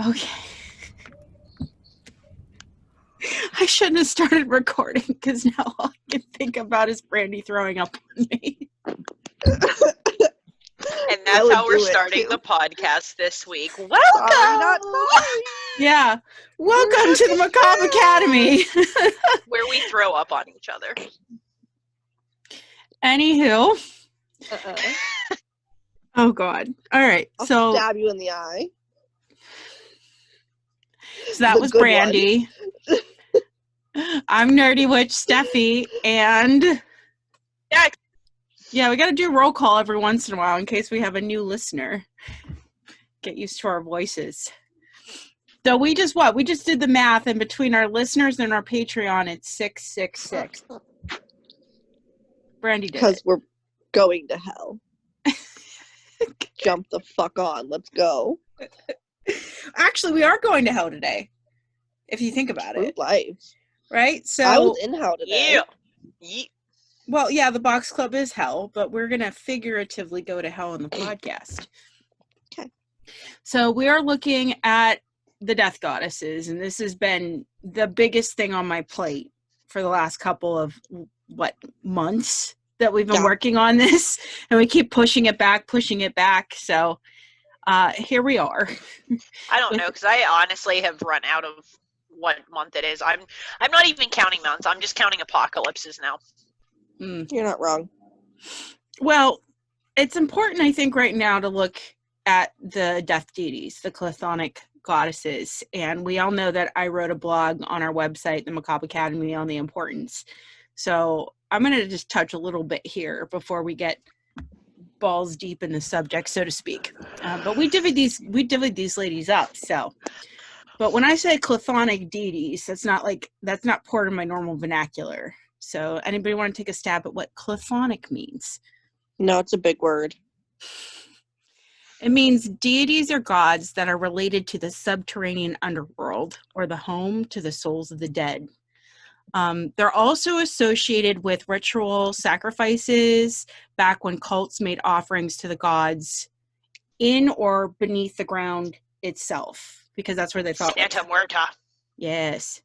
Okay. I shouldn't have started recording because now all I can think about is Brandi throwing up on me. And that's how we're starting the podcast this week. Welcome! Sorry, not sorry. Yeah. Welcome to the Macabre Academy. Where we throw up on each other. Anywho. Oh, God. All right. I'll stab you in the eye. So that was Brandi. I'm Nerdy Witch Stephie, and yeah, we got to do roll call every once in a while in case we have a new listener. Get used to our voices. So we just did the math, and between our listeners and our Patreon, it's 666. Brandi did because we're going to hell. Jump the fuck on. Let's go. Actually, we are going to hell today, if you think about it. Life. Right? So I was in hell today. Yeah. Well, yeah, the box club is hell, but we're going to figuratively go to hell in the podcast. Okay. So we are looking at the death goddesses, and this has been the biggest thing on my plate for the last couple of, months that we've been working on this, and we keep pushing it back. So here we are. I don't know, because I honestly have run out of what month it is. I'm not even counting months. I'm just counting apocalypses now. You're not wrong. Well, it's important, I think, right now to look at the death deities, the Chthonic Goddesses. And we all know that I wrote a blog on our website, the Macabre Academy, on the importance. So I'm going to just touch a little bit here before we get balls deep in the subject, so to speak. But we divvied these ladies up. So, but when I say Chthonic deities, that's not part of my normal vernacular. So anybody want to take a stab at what Chthonic means? No, it's a big word. It means deities or gods that are related to the subterranean underworld or the home to the souls of the dead. They're also associated with ritual sacrifices back when cults made offerings to the gods in or beneath the ground itself, because that's where they felt. Santa Muerte. Yes.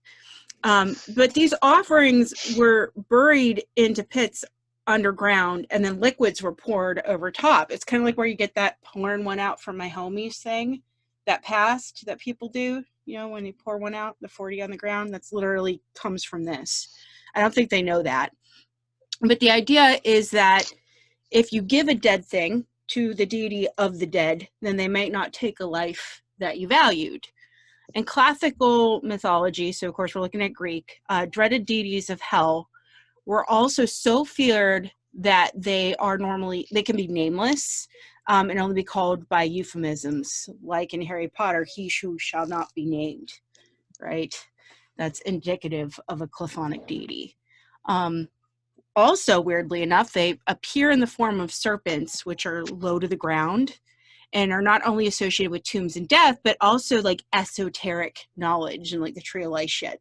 But these offerings were buried into pits underground, and then liquids were poured over top. It's kind of like where you get that pouring one out from my homies thing, that past that people do, when they pour one out, the 40 on the ground, that's literally comes from this. I don't think they know that. But the idea is that if you give a dead thing to the deity of the dead, then they might not take a life that you valued. In classical mythology, so of course we're looking at Greek, dreaded deities of hell were also so feared that they can be nameless and only be called by euphemisms, like in Harry Potter, he who shall not be named, right? That's indicative of a Chthonic deity. Also, weirdly enough, they appear in the form of serpents, which are low to the ground, and are not only associated with tombs and death, but also like esoteric knowledge and like the tree of life shit.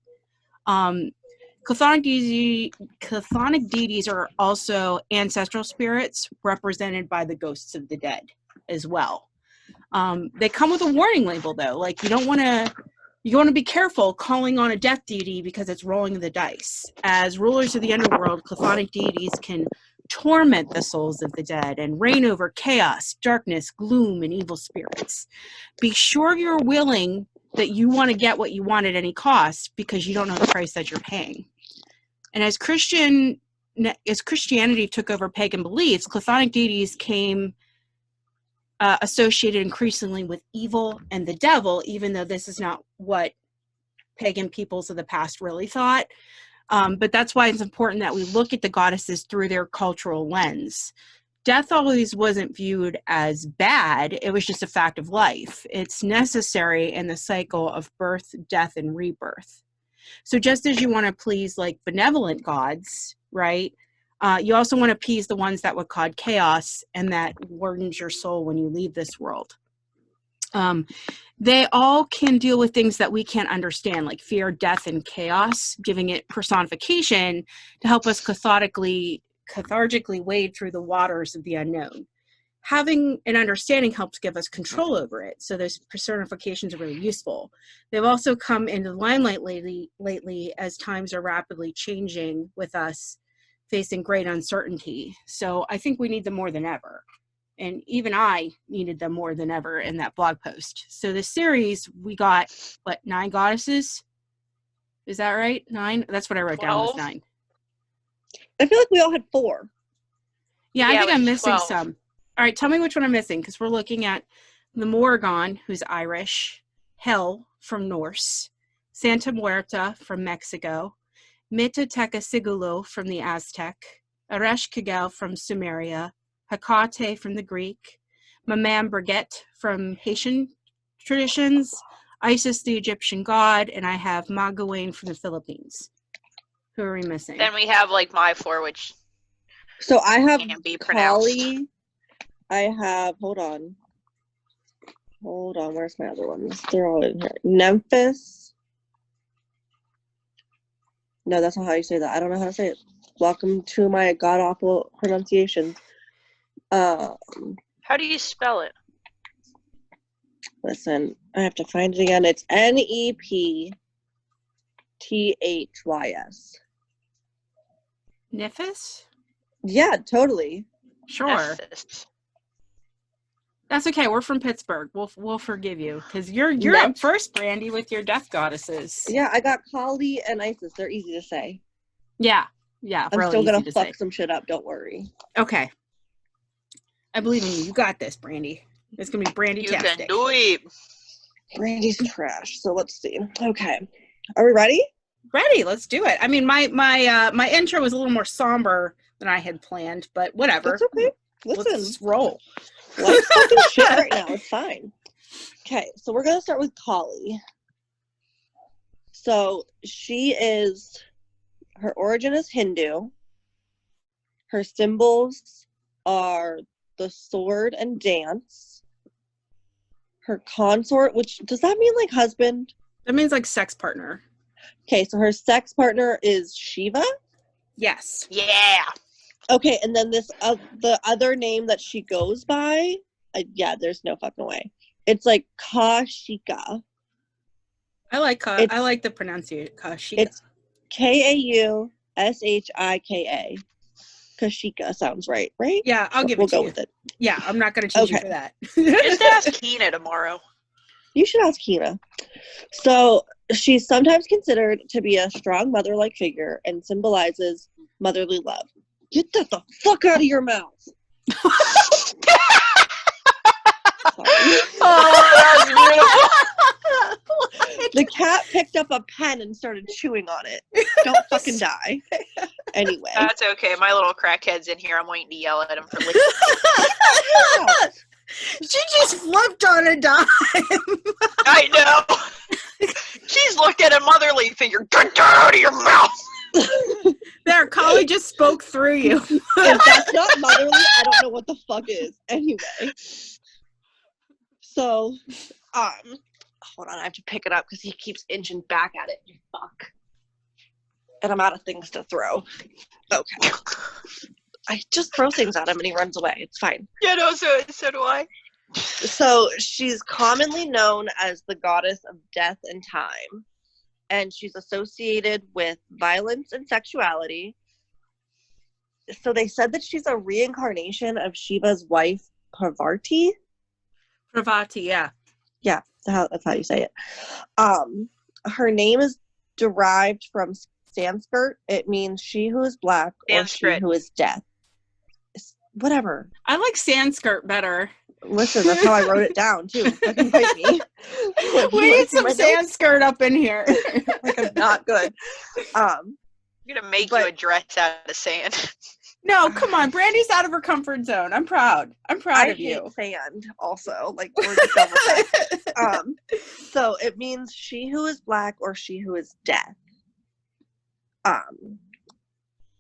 Chthonic deities are also ancestral spirits represented by the ghosts of the dead as well. They come with a warning label though. Like you want to be careful calling on a death deity because it's rolling the dice. As rulers of the underworld, Chthonic deities can torment the souls of the dead and reign over chaos, darkness, gloom, and evil spirits. Be sure you're willing that you want to get what you want at any cost, because you don't know the price that you're paying. And as Christianity took over pagan beliefs, Chthonic deities came associated increasingly with evil and the devil, even though this is not what pagan peoples of the past really thought. But that's why it's important that we look at the goddesses through their cultural lens. Death always wasn't viewed as bad. It was just a fact of life. It's necessary in the cycle of birth, death, and rebirth. So just as you want to please like benevolent gods, right? You also want to appease the ones that would cause chaos and that wardens your soul when you leave this world. They all can deal with things that we can't understand, like fear, death, and chaos, giving it personification to help us cathartically wade through the waters of the unknown. having an understanding helps give us control over it. So those personifications are really useful. They've also come into the limelight lately as times are rapidly changing with us facing great uncertainty. So I think we need them more than ever. And even I needed them more than ever in that blog post. So the series, we got, 9 goddesses? Is that right? 9? That's what I wrote 12. down was 9. I feel like we all had 4. Yeah, I think it I'm was missing 12. some. All right, tell me which one I'm missing, because we're looking at the Morrigan, who's Irish, Hel from Norse, Santa Muerta from Mexico, Mitotecasigulu from the Aztec, Ereshkigal from Sumeria, Hecate from the Greek, Mamam Brigitte from Haitian traditions, Isis the Egyptian god, and I have Magawayen from the Philippines. Who are we missing? Then we have like my 4, which So I have can't be pronounced. Kali. I have, hold on, where's my other ones? They're all in here. Memphis. No, that's not how you say that. I don't know how to say it. Welcome to my god-awful pronunciations. How do you spell it? Listen, I have to find it again. It's Nepthys. Nifis? Yeah, totally. Sure. Ephesus. That's okay. We're from Pittsburgh. We'll forgive you because you're up first, Brandi, with your death goddesses. Yeah, I got Kali and Isis. They're easy to say. Yeah. I'm really still gonna fuck say. some shit up. Don't worry. Okay. I believe in you. You got this, Brandi. It's gonna be Brandi. You can do it. Brandy's trash. So let's see. Okay, are we ready? Ready. Let's do it. I mean, my intro was a little more somber than I had planned, but whatever. That's okay. Listen, let's roll. Life's fucking shit right now. It's fine. Okay, so we're gonna start with Kali. So her origin is Hindu. Her symbols are the sword and dance. Her consort, which does that mean like husband? That means like sex partner. Okay, so her sex partner is Shiva. Yes. Yeah. Okay, and then this the other name that she goes by, there's no fucking way. It's like Kashika. I like the pronunciation. Kashika. It's Kaushika. Kashika sounds right? Yeah, I'll give it to you. We'll go with it. Yeah, I'm not going to teach you for that. Just ask Kina tomorrow. You should ask Kina. So she's sometimes considered to be a strong mother-like figure and symbolizes motherly love. Get that the fuck out of your mouth. Oh, that's beautiful. The cat picked up a pen and started chewing on it. Don't fucking die. Anyway. That's okay. My little crackhead's in here. I'm waiting to yell at him for leaving. She just flipped on a dime. I know. She's looked at a motherly figure. Get that out of your mouth. There, Kali just spoke through you. If that's not motherly, I don't know what the fuck is. Anyway. So, hold on, I have to pick it up because he keeps inching back at it. You fuck. And I'm out of things to throw. Okay. I just throw things at him and he runs away. It's fine. Yeah, no, so do I. So she's commonly known as the goddess of death and time. And she's associated with violence and sexuality. So they said that she's a reincarnation of Shiva's wife, Parvati. Parvati, yeah. Yeah, that's how you say it. Her name is derived from Sanskrit. It means she who is black or she who is death. Whatever. I like Sanskrit better. Listen, that's how I wrote it down, too. Fucking fight me. We need some Sanskrit up in here. Like, I'm not good. I'm going to make you a dress out of sand. No, come on. Brandi's out of her comfort zone. I'm proud. I'm proud of you. I hate sand, also. Like, we're just done with that. So, it means she who is black or she who is death.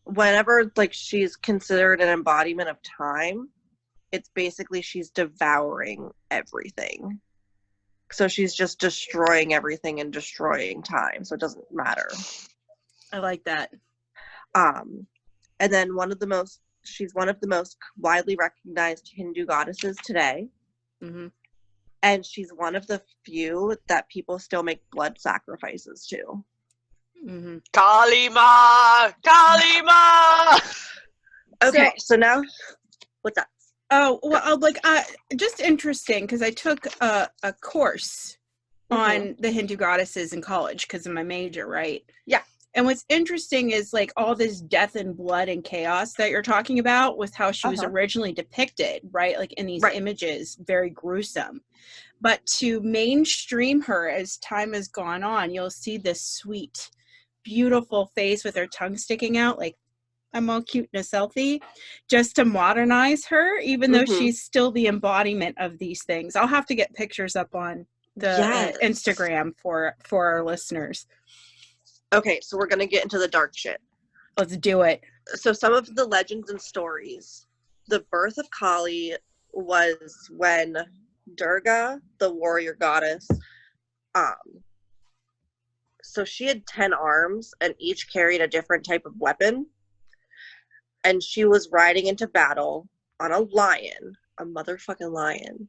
Whenever, like, she's considered an embodiment of time, it's basically she's devouring everything. So she's just destroying everything and destroying time. So it doesn't matter. I like that. And then one of the most she's one of the most widely recognized Hindu goddesses today. Mm-hmm. And she's one of the few that people still make blood sacrifices to. Mm-hmm. Kalima! Kalima! Okay, so now, what's up? Oh, well, just interesting, because I took a course on the Hindu goddesses in college because of my major, right? Yeah. And what's interesting is like all this death and blood and chaos that you're talking about with how she was originally depicted, right? Like in these images, very gruesome. But to mainstream her as time has gone on, you'll see this sweet, beautiful face with her tongue sticking out, like, I'm all cute in a selfie, just to modernize her, even though she's still the embodiment of these things. I'll have to get pictures up on the Instagram for our listeners. Okay, so we're going to get into the dark shit. Let's do it. So some of the legends and stories. The birth of Kali was when Durga, the warrior goddess, so she had 10 arms and each carried a different type of weapon. And she was riding into battle on a lion, a motherfucking lion.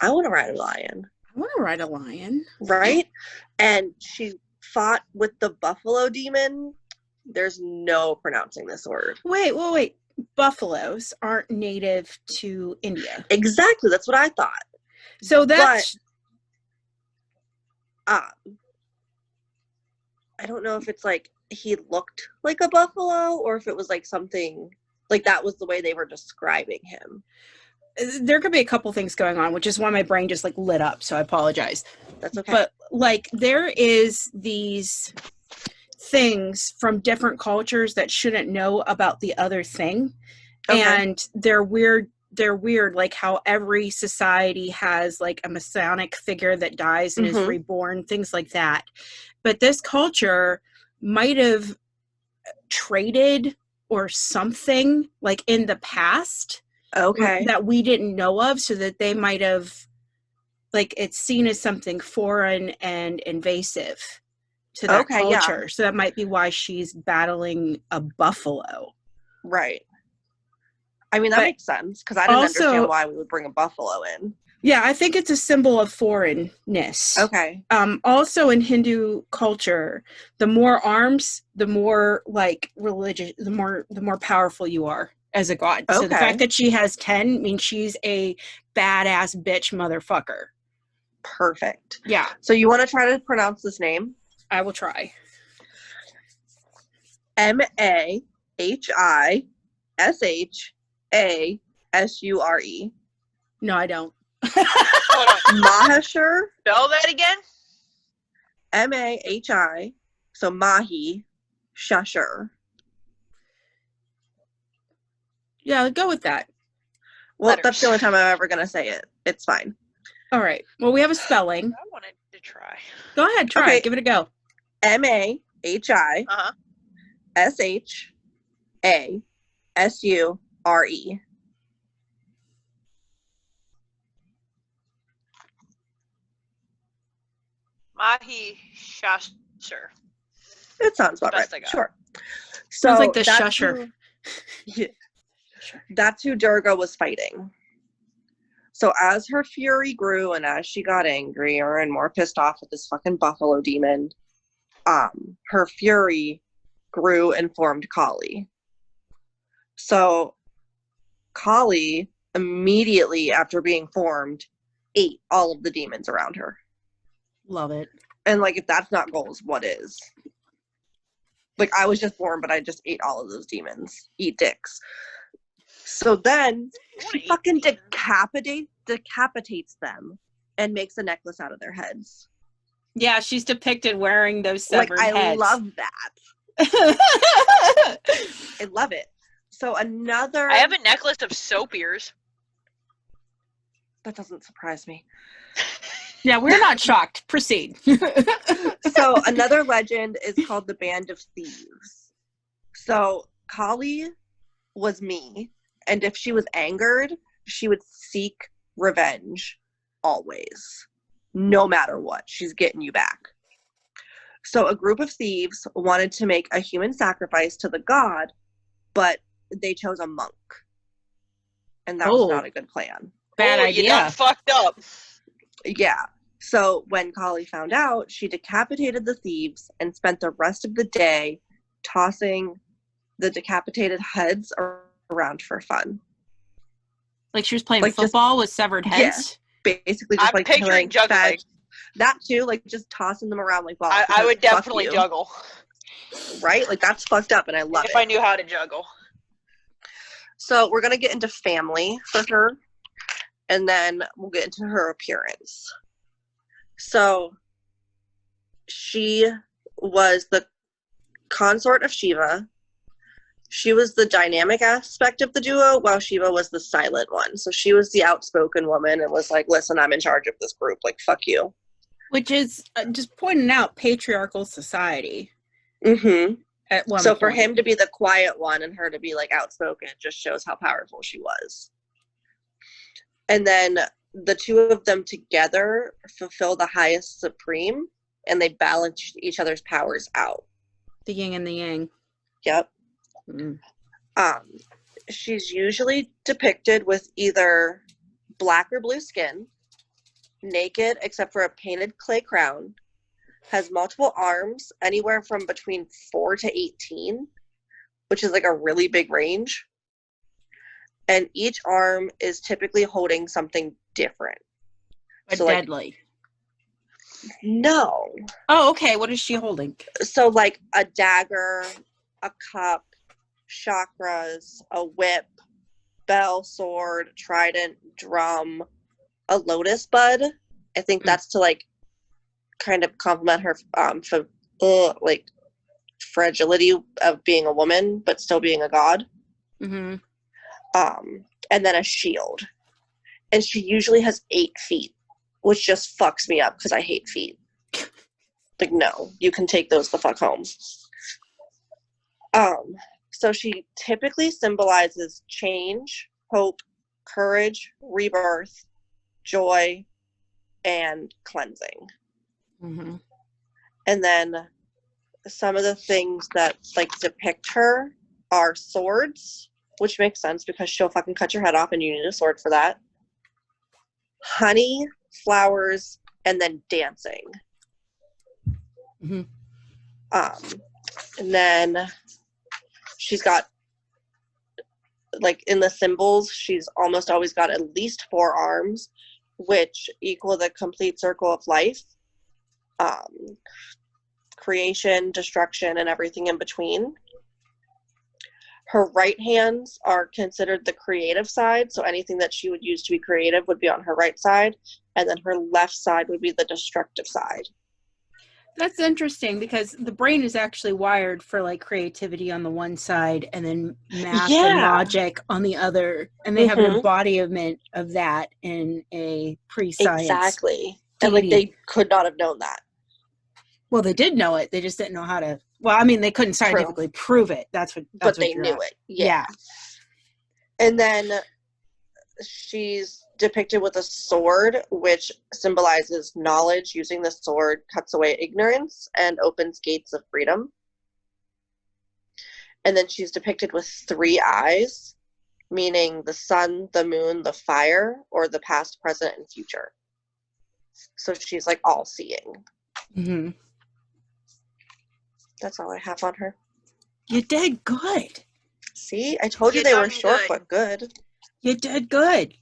I want to ride a lion. I want to ride a lion. Right? And she fought with the buffalo demon. There's no pronouncing this word. Wait. Buffaloes aren't native to India. Exactly. That's what I thought. So that's... But, I don't know if it's like he looked like a buffalo or if it was like something like that was the way they were describing him. There could be a couple things going on, which is why my brain just like lit up. So I apologize. That's okay. But like there is these things from different cultures that shouldn't know about the other thing. Okay. And they're weird, like how every society has like a Masonic figure that dies and is reborn, things like that. But this culture might have traded or something like in the past that we didn't know of, so that they might have, like, it's seen as something foreign and invasive to that culture. Yeah. So that might be why she's battling a buffalo. Right. I mean, that makes sense, because I didn't understand why we would bring a buffalo in. Yeah, I think it's a symbol of foreignness. Okay. Also in Hindu culture, the more arms, the more like religious, the more powerful you are as a god. Okay. So the fact that she has 10 means she's a badass bitch motherfucker. Perfect. Yeah. So you want to try to pronounce this name? I will try. Mahishasure. No, I don't. Mahishur. Spell that again. Mahi. So Mahi. Shashur. Yeah, go with that. Well, letters. That's the only time I'm ever going to say it. It's fine. All right. Well, we have a spelling. I wanted to try. Go ahead. Try. Okay. Give it a go. Mahishasure. Mahi Shasher. It sounds about right. Sure. So sounds like the shusher. That's who Durga was fighting. So as her fury grew and as she got angrier and more pissed off at this fucking buffalo demon, her fury grew and formed Kali. So Kali, immediately after being formed, ate all of the demons around her. Love it. And like, if that's not goals, what is? Like, I was just born, but I just ate all of those demons. Eat dicks. So then she fucking decapitates them and makes a necklace out of their heads. Yeah, she's depicted wearing those severed heads. I love that. I love it. So another... I have a necklace of soap ears. That doesn't surprise me. Yeah, we're not shocked. Proceed. So another legend is called the Band of Thieves. So Kali was me, and if she was angered, she would seek revenge always. No matter what, she's getting you back. So a group of thieves wanted to make a human sacrifice to the god, but they chose a monk. And that was not a good plan. Bad idea. You done fucked up. Yeah. So when Kali found out, she decapitated the thieves and spent the rest of the day tossing the decapitated heads around for fun. Like she was playing football with severed heads? Yeah, basically just I'm picturing juggling. That too, like just tossing them around like balls. I would definitely juggle. Right? Like that's fucked up and I love it. If I knew how to juggle. So we're going to get into family for her, and then we'll get into her appearance. So she was the consort of Shiva. She was the dynamic aspect of the duo, while Shiva was the silent one. So she was the outspoken woman and was like, listen, I'm in charge of this group. Like, fuck you. Which is, just pointing out, patriarchal society. Mm-hmm. At one so point. For him to be the quiet one and her to be like outspoken just shows how powerful she was. And then the two of them together fulfill the highest supreme, and they balance each other's powers out. The yin and the yang. Yep. Mm. She's usually depicted with either black or blue skin, naked except for a painted clay crown, has multiple arms, anywhere from between 4 to 18, which is like a really big range. And each arm is typically holding something different. But so deadly. No. Oh, okay. What is she holding? So like a dagger, a cup, chakras, a whip, bell, sword, trident, drum, a lotus bud. I think that's to like kind of compliment her like fragility of being a woman but still being a god. Mm-hmm. And then a shield, and she usually has 8 feet, which just fucks me up because I hate feet. Like, no, you can take those the fuck home. So she typically symbolizes change, hope, courage, rebirth, joy, and cleansing. Mm-hmm. And then some of the things that like depict her are swords, which makes sense because she'll fucking cut your head off and you need a sword for that. Honey, flowers, and then dancing. Mm-hmm. And then she's got, like in the symbols, she's almost always got at least 4 arms, which equal the complete circle of life. Creation, destruction, and everything in between. Her right hands are considered the creative side, so anything that she would use to be creative would be on her right side, and then her left side would be the destructive side. That's interesting because the brain is actually wired for like creativity on the one side and then math and logic on the other, and they have an embodiment of that in a pre-science. Exactly. And like they could not have known that. Well, they did know it. They just didn't know how to. Well, I mean, they couldn't scientifically prove it. But they knew it. Yeah. And then she's depicted with a sword, which symbolizes knowledge. Using the sword cuts away ignorance and opens gates of freedom. And then she's depicted with 3 eyes, meaning the sun, the moon, the fire, or the past, present, and future. So she's like all seeing. Mm-hmm. That's all I have on her. You did good. See, I told you they were short, but good. You did good.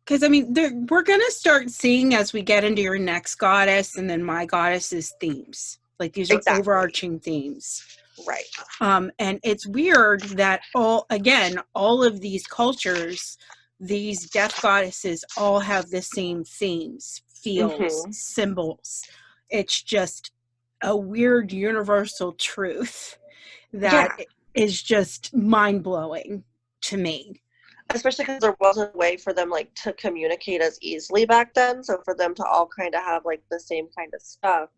Because, I mean, we're going to start seeing as we get into your next goddess and then my goddess's themes. Like, these are overarching themes. Right. And it's weird that all of these cultures, these death goddesses all have the same themes, feels, symbols. It's just a weird universal truth that is just mind-blowing to me. Especially because there wasn't a way for them like to communicate as easily back then. So for them to all kind of have like the same kind of stuff.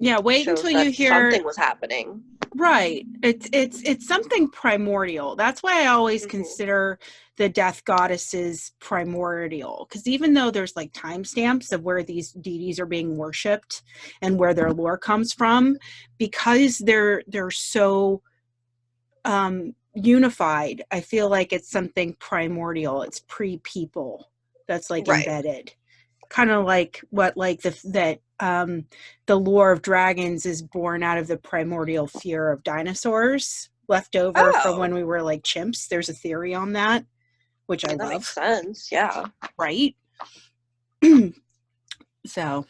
Yeah, wait until you hear something was happening. Right. It's something primordial. That's why I always consider the death goddesses primordial. Because even though there's like timestamps of where these deities are being worshipped and where their lore comes from, because they're so unified. I feel like it's something primordial. It's pre-people that's like Right. embedded. Kind of like what like the lore of dragons is born out of the primordial fear of dinosaurs left over from when we were like chimps. There's a theory on that, which I that love. makes sense. Yeah. Right? So.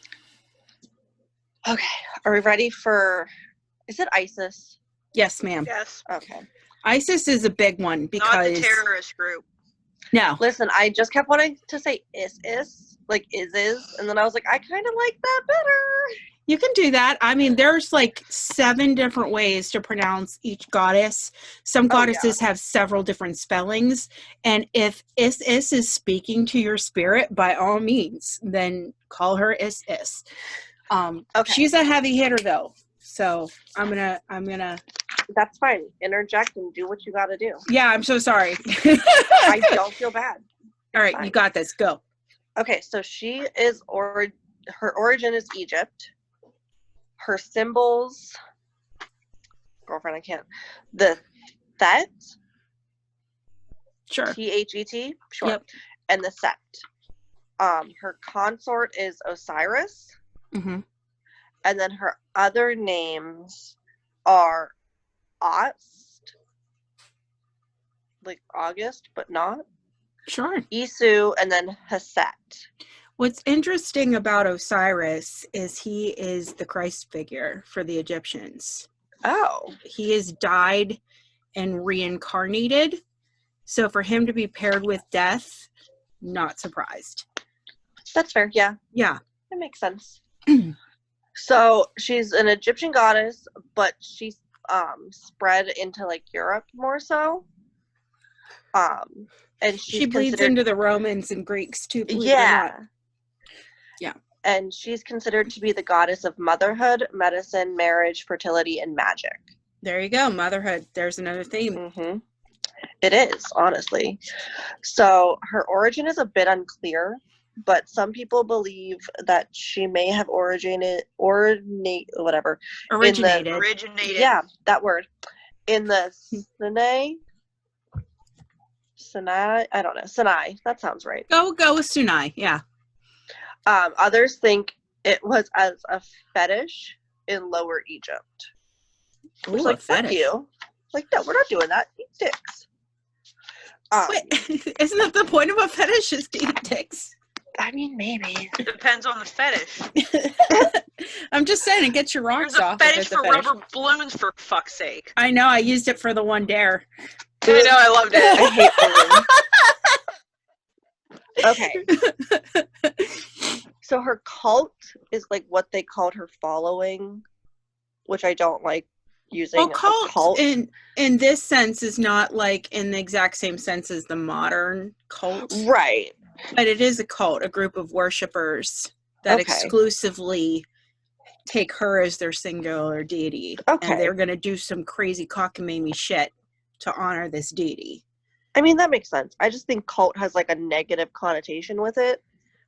Okay. Are we ready for, is it Isis? Yes, ma'am. Yes. Okay. Isis is a big one because... Not the terrorist group. No. Listen, I just kept wanting to say is, like is, and then I was like, I kind of like that better. You can do that. I mean, there's like 7 different ways to pronounce each goddess. Some goddesses have several different spellings. And if is speaking to your spirit, by all means, then call her is. Okay. She's a heavy hitter though. So I'm gonna That's fine. Interject and do what you got to do. Yeah, I'm so sorry. I don't feel bad. All right, fine. You got this. Go. Okay, so she is, her origin is Egypt. Her symbols, girlfriend, I can't. The Thet. Sure. Thet. Sure. Yep. And the Sept. Her consort is Osiris. Mm-hmm. And then her other names are Ost, like August, but not. Sure. Isu, and then Haset. What's interesting about Osiris is he is the Christ figure for the Egyptians. Oh. He has died and reincarnated. So for him to be paired with death, not surprised. That's fair, yeah. Yeah. It makes sense. So she's an Egyptian goddess, but she's spread into like Europe more so. And she bleeds into the Romans and Greeks too. Yeah. Yeah. And she's considered to be the goddess of motherhood, medicine, marriage, fertility, and magic. There you go. Motherhood. There's another theme. Mm-hmm. It is, honestly. So her origin is a bit unclear, but some people believe that she may have originated. Yeah, that word. In the Sinai, I don't know. Sinai, that sounds right. Go with Sinai, yeah. Others think it was as a fetish in Lower Egypt. Ooh, like, fetish. Fuck you. Like, no, we're not doing that. Eat dicks. Wait, isn't that the point of a fetish, is to eat dicks? I mean, maybe. It depends on the fetish. I'm just saying, it gets your rocks off. There's a fetish for rubber balloons, for fuck's sake. I know, I used it for the one dare. I know, I loved it. I hate balloons. Okay. So her cult is like what they called her following, which I don't like using. Well, cult in this sense is not like in the exact same sense as the modern cult. Right. But it is a cult, a group of worshipers that exclusively take her as their singular deity. Okay. And they're going to do some crazy cockamamie shit to honor this deity. I mean, that makes sense. I just think cult has like a negative connotation with it.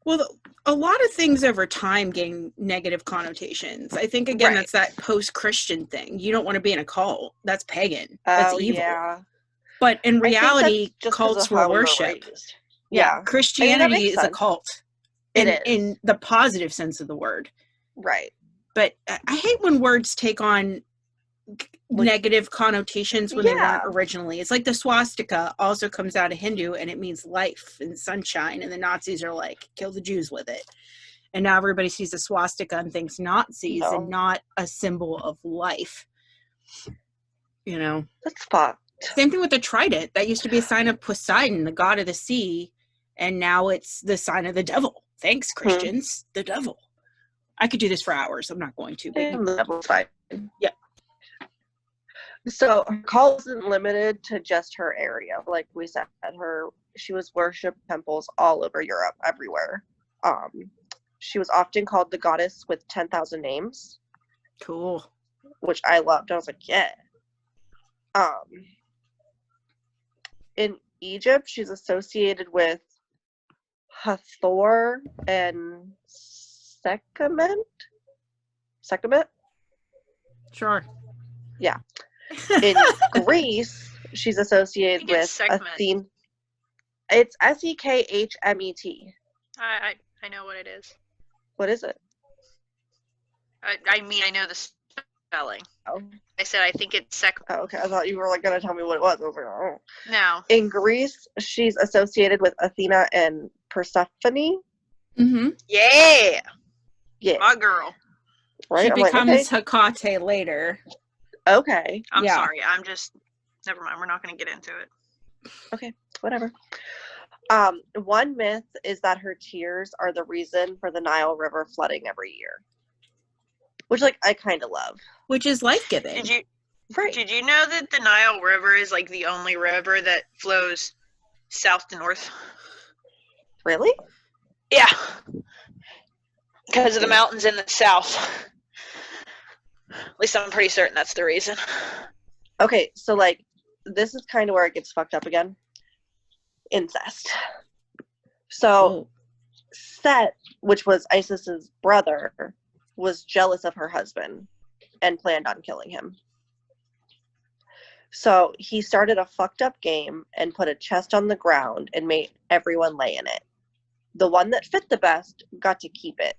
Well, a lot of things over time gain negative connotations. I think, again, that's that post-Christian thing. You don't want to be in a cult. That's pagan. That's evil. Yeah. But in reality, cults were worship. Yeah. Christianity is a cult. In the positive sense of the word. Right. But I hate when words take on negative connotations when they weren't originally. It's like the swastika also comes out of Hindu and it means life and sunshine, and the Nazis are like, kill the Jews with it. And now everybody sees a swastika and thinks Nazis and not a symbol of life. You know? That's fucked. Same thing with the trident. That used to be a sign of Poseidon, the god of the sea, and now it's the sign of the devil. Thanks, Christians. The devil. I could do this for hours. I'm not going to. But the devil's fine. Yeah. So her cult isn't limited to just her area. Like we said, she was worshipped temples all over Europe, everywhere. She was often called the goddess with 10,000 names. Cool. Which I loved. I was like, yeah. In Egypt, she's associated with Hathor and Sekhmet? Sure. Yeah. In Greece, She's associated with Athena. It's Sekhmet. I know what it is. What is it? I mean, I know the spelling. Oh. I said I think it's Oh, okay. I thought you were like gonna tell me what it was. I was like, oh. No. In Greece, she's associated with Athena and Persephone. Mm-hmm. Yeah. Yeah. My girl. Right? She I'm becomes like, Hecate later. Okay. I'm sorry. I'm just. Never mind. We're not going to get into it. Okay. Whatever. One myth is that her tears are the reason for the Nile River flooding every year. Which, like, I kind of love. Which is life-giving. Did you know that the Nile River is, like, the only river that flows south to north? Really? Yeah. Because of the mountains in the south. At least I'm pretty certain that's the reason. Okay, so, like, this is kind of where it gets fucked up again. Incest. So, Set, which was Isis's brother, was jealous of her husband and planned on killing him. So he started a fucked up game and put a chest on the ground and made everyone lay in it. The one that fit the best got to keep it.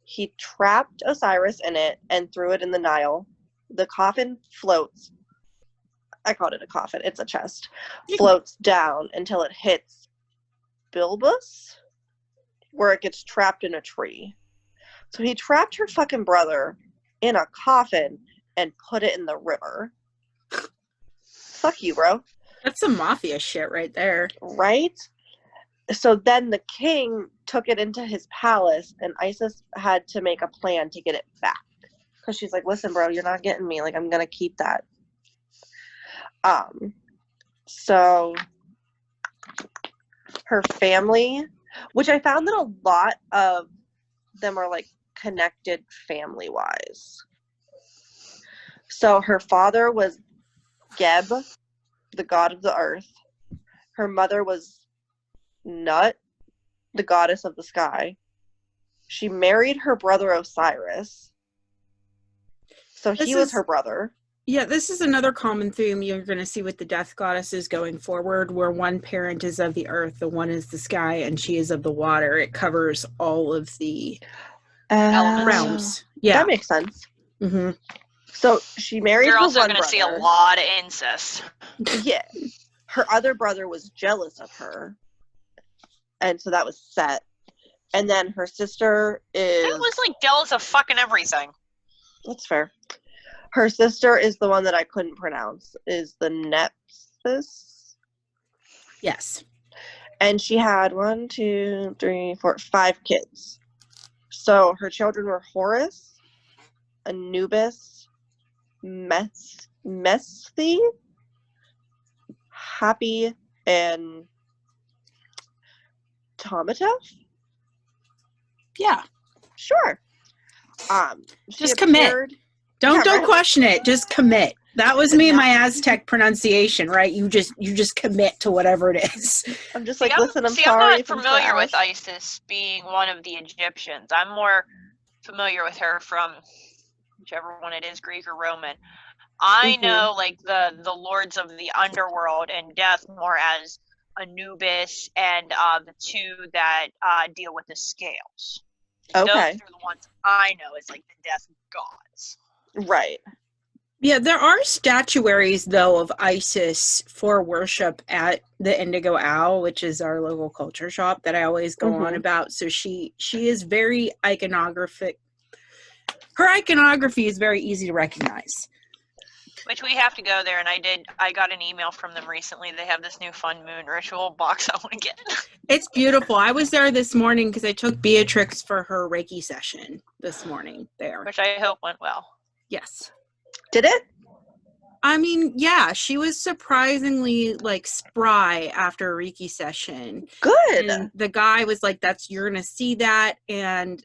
He trapped Osiris in it and threw it in the Nile. The coffin floats. I called it a coffin. It's a chest. Floats down until it hits Bilbus, where it gets trapped in a tree. So he trapped her fucking brother in a coffin and put it in the river. Fuck you, bro. That's some mafia shit right there. Right? So then the king took it into his palace, and Isis had to make a plan to get it back. Because she's like, listen, bro, you're not getting me. Like, I'm going to keep that. So her family, which I found that a lot of them are, like, connected family-wise. So her father was Geb, the god of the earth. Her mother was Nut, the goddess of the sky. She married her brother Osiris. So he was her brother. Yeah, this is another common theme you're going to see with the death goddesses going forward, where one parent is of the earth, the one is the sky, and she is of the water. It covers all of the realms. Yeah. That makes sense. Mm-hmm. So she married You're her also one going to brother. see a lot of incest. Yeah. Her other brother was jealous of her. And so that was Set. And then her sister is... It was, like, jealous of fucking everything. That's fair. Her sister is the one that I couldn't pronounce. Is the Nepsis? Yes. And she had 5 kids. So her children were Horus, Anubis, Mesthi, Happy, and Tomatef? Yeah. Sure. Just commit. Don't question it. Just commit. That was me and my Aztec pronunciation, right? You just commit to whatever it is. I'm just like, listen, I'm sorry. I'm not familiar with Isis being one of the Egyptians. I'm more familiar with her from whichever one it is, Greek or Roman. I know, like, the lords of the underworld and death more as Anubis and the two that deal with the scales. Okay. Those are the ones I know as, like, the death gods. Right. Yeah, there are statuaries, though, of Isis for worship at the Indigo Owl, which is our local culture shop that I always go on about. So she is very iconographic. Her iconography is very easy to recognize. Which we have to go there, and I got an email from them recently. They have this new fun moon ritual box I want to get. It's beautiful. I was there this morning because I took Beatrix for her Reiki session this morning there. Which I hope went well. Yes. Did it? I mean, yeah, she was surprisingly, like, spry after a Reiki session. Good. And the guy was like, you're going to see that. And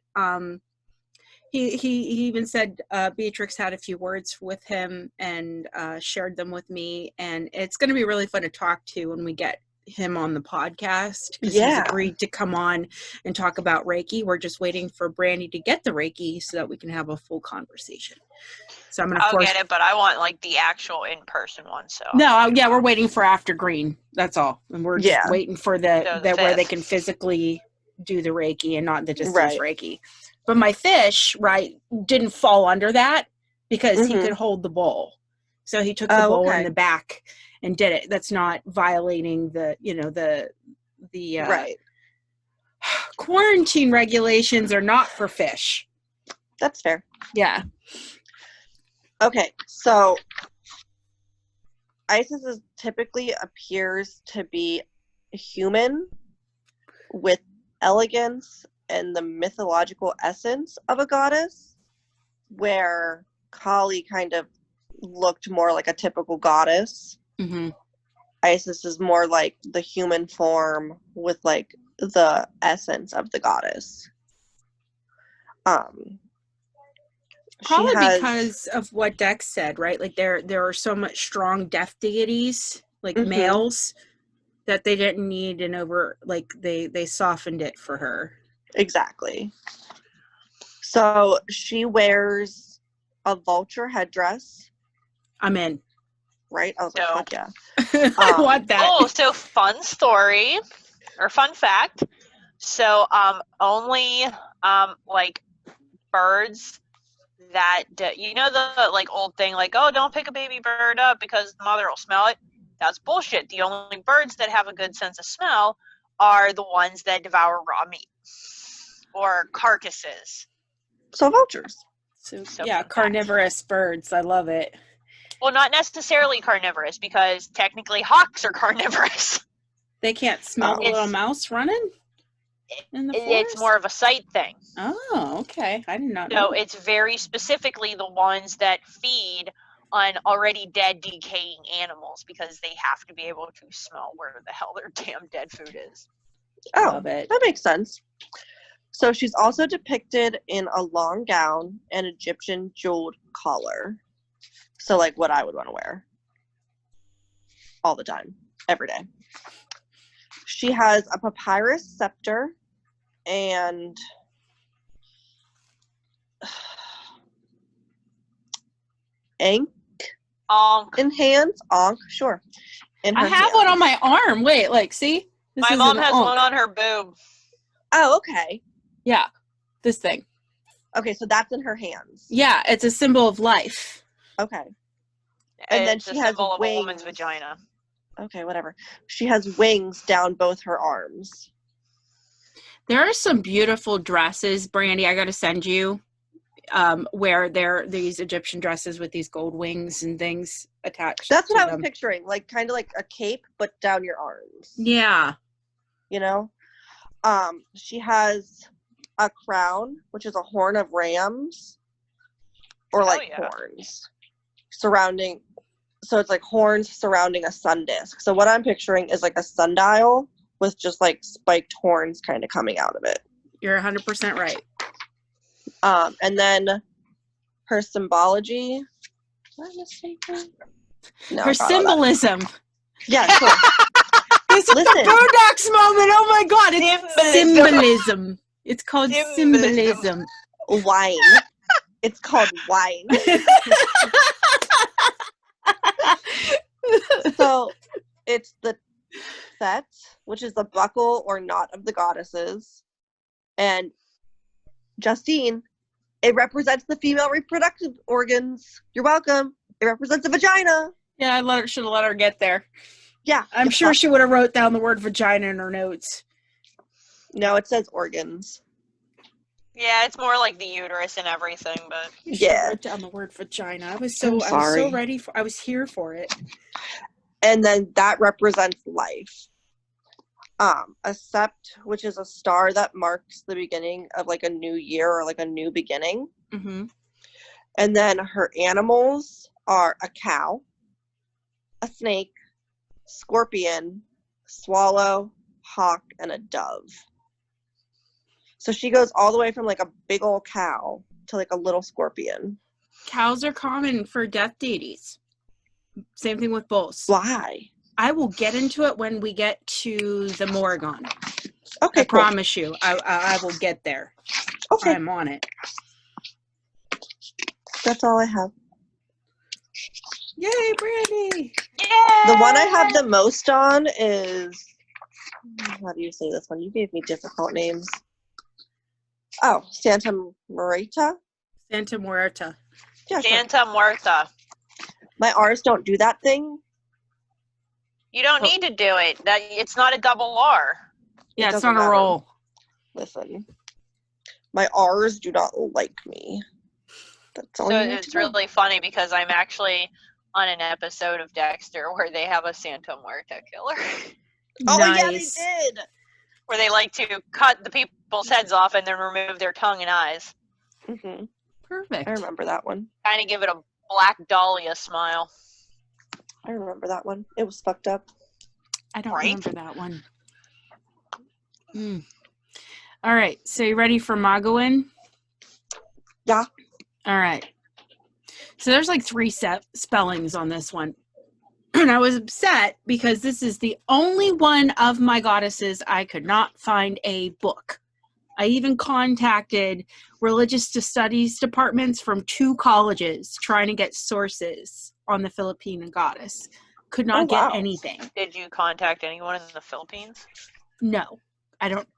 he even said Beatrix had a few words with him and shared them with me. And it's going to be really fun to talk to when we get him on the podcast because he's agreed to come on and talk about Reiki. We're just waiting for Brandi to get the Reiki so that we can have a full conversation. So I'll get it, but I want like the actual in-person one. So we're waiting for After Green. That's all, and we're just waiting for the where they can physically do the Reiki and not the distance Reiki. But my fish, didn't fall under that because he could hold the bowl. So he took the bowl in the back and did it. That's not violating the quarantine regulations are not for fish. That's fair. Yeah. Okay, so Isis typically appears to be human with elegance and the mythological essence of a goddess, where Kali kind of looked more like a typical goddess. Mm-hmm. Isis is more like the human form with like the essence of the goddess. Probably because of what Dex said, right? Like there are so much strong death deities, like males, that they didn't need they softened it for her. Exactly. So she wears a vulture headdress. I'm in. Right? I was like, fuck yeah. I want that. Oh, so fun story or fun fact. So only like birds that the like old thing like, oh, don't pick a baby bird up because the mother will smell it. That's bullshit. The only birds that have a good sense of smell are the ones that devour raw meat or carcasses. So vultures. So carnivorous birds. I love it. Well, not necessarily carnivorous, because technically hawks are carnivorous. They can't smell the little mouse running in the forest? It's more of a sight thing. Oh, okay. I did not know. So it's very specifically the ones that feed on already dead, decaying animals, because they have to be able to smell where the hell their damn dead food is. Oh, love it. That makes sense. So she's also depicted in a long gown and Egyptian jeweled collar. So like what I would want to wear all the time, every day. She has a papyrus scepter and Ankh in hands. Ankh, sure. I have one on my arm. Wait, see? My mom has one on her boob. Oh, okay. Yeah, this thing. Okay, so that's in her hands. Yeah, it's a symbol of life. Okay. And then she has symbol wings. Of a woman's vagina. Okay, whatever. She has wings down both her arms. There are some beautiful dresses, Brandi, I got to send you, where there are these Egyptian dresses with these gold wings and things attached. That's what I was picturing, like kind of like a cape, but down your arms. Yeah. You know? She has a crown, which is a horn of rams, or horns surrounding. So it's like horns surrounding a sun disk. So what I'm picturing is like a sundial with just like spiked horns kind of coming out of it. You're 100% right. And then her symbology. Am I mistaken? No, her symbolism. Yeah, sure. This is the Boondocks moment. Oh my god, it's symbolism. It's called symbolism. Wine. It's called wine. So it's the set, which is the buckle or knot of the goddesses. And Justine, it represents the female reproductive organs. You're welcome. It represents a vagina. Yeah, I should have let her get there. Yeah. I'm sure she would have wrote down the word vagina in her notes. No, it says organs. Yeah, it's more like the uterus and everything, but yeah. Wrote down the word vagina. I was so ready for. I was here for it. And then that represents life. A sept, which is a star that marks the beginning of like a new year or like a new beginning. Mm-hmm. And then her animals are a cow, a snake, scorpion, swallow, hawk, and a dove. So she goes all the way from like a big old cow to like a little scorpion. Cows are common for death deities. Same thing with bulls. Why? I will get into it when we get to the Mogollon. Okay, I promise you, I will get there. Okay. I'm on it. That's all I have. Yay, Brandi! Yeah. The one I have the most on is, how do you say this one? You gave me difficult names. Oh, Santa Muerte? Santa Muerte. Yeah, sure. Santa Muerte. My R's don't do that thing. You don't need to do it. It's not a double R. Yeah, it's doesn't not a matter. roll. Listen, my R's do not like me. That's all So you need it's to know. really funny because I'm actually on an episode of Dexter where they have a Santa Muerte killer. Oh, Nice. yeah, they did. Where they like to cut the people's heads off and then remove their tongue and eyes. Mm-hmm. Perfect. I remember that one. Kind of give it a Black Dahlia smile. I remember that one. It was fucked up. I don't Right? remember that one. All right. So you ready for Magawayen? Yeah. All right. So there's like 3 spellings on this one. And I was upset because this is the only one of my goddesses I could not find a book. I even contacted religious studies departments from 2 colleges trying to get sources on the Filipino goddess. Could not get anything. Did you contact anyone in the Philippines? No, I don't.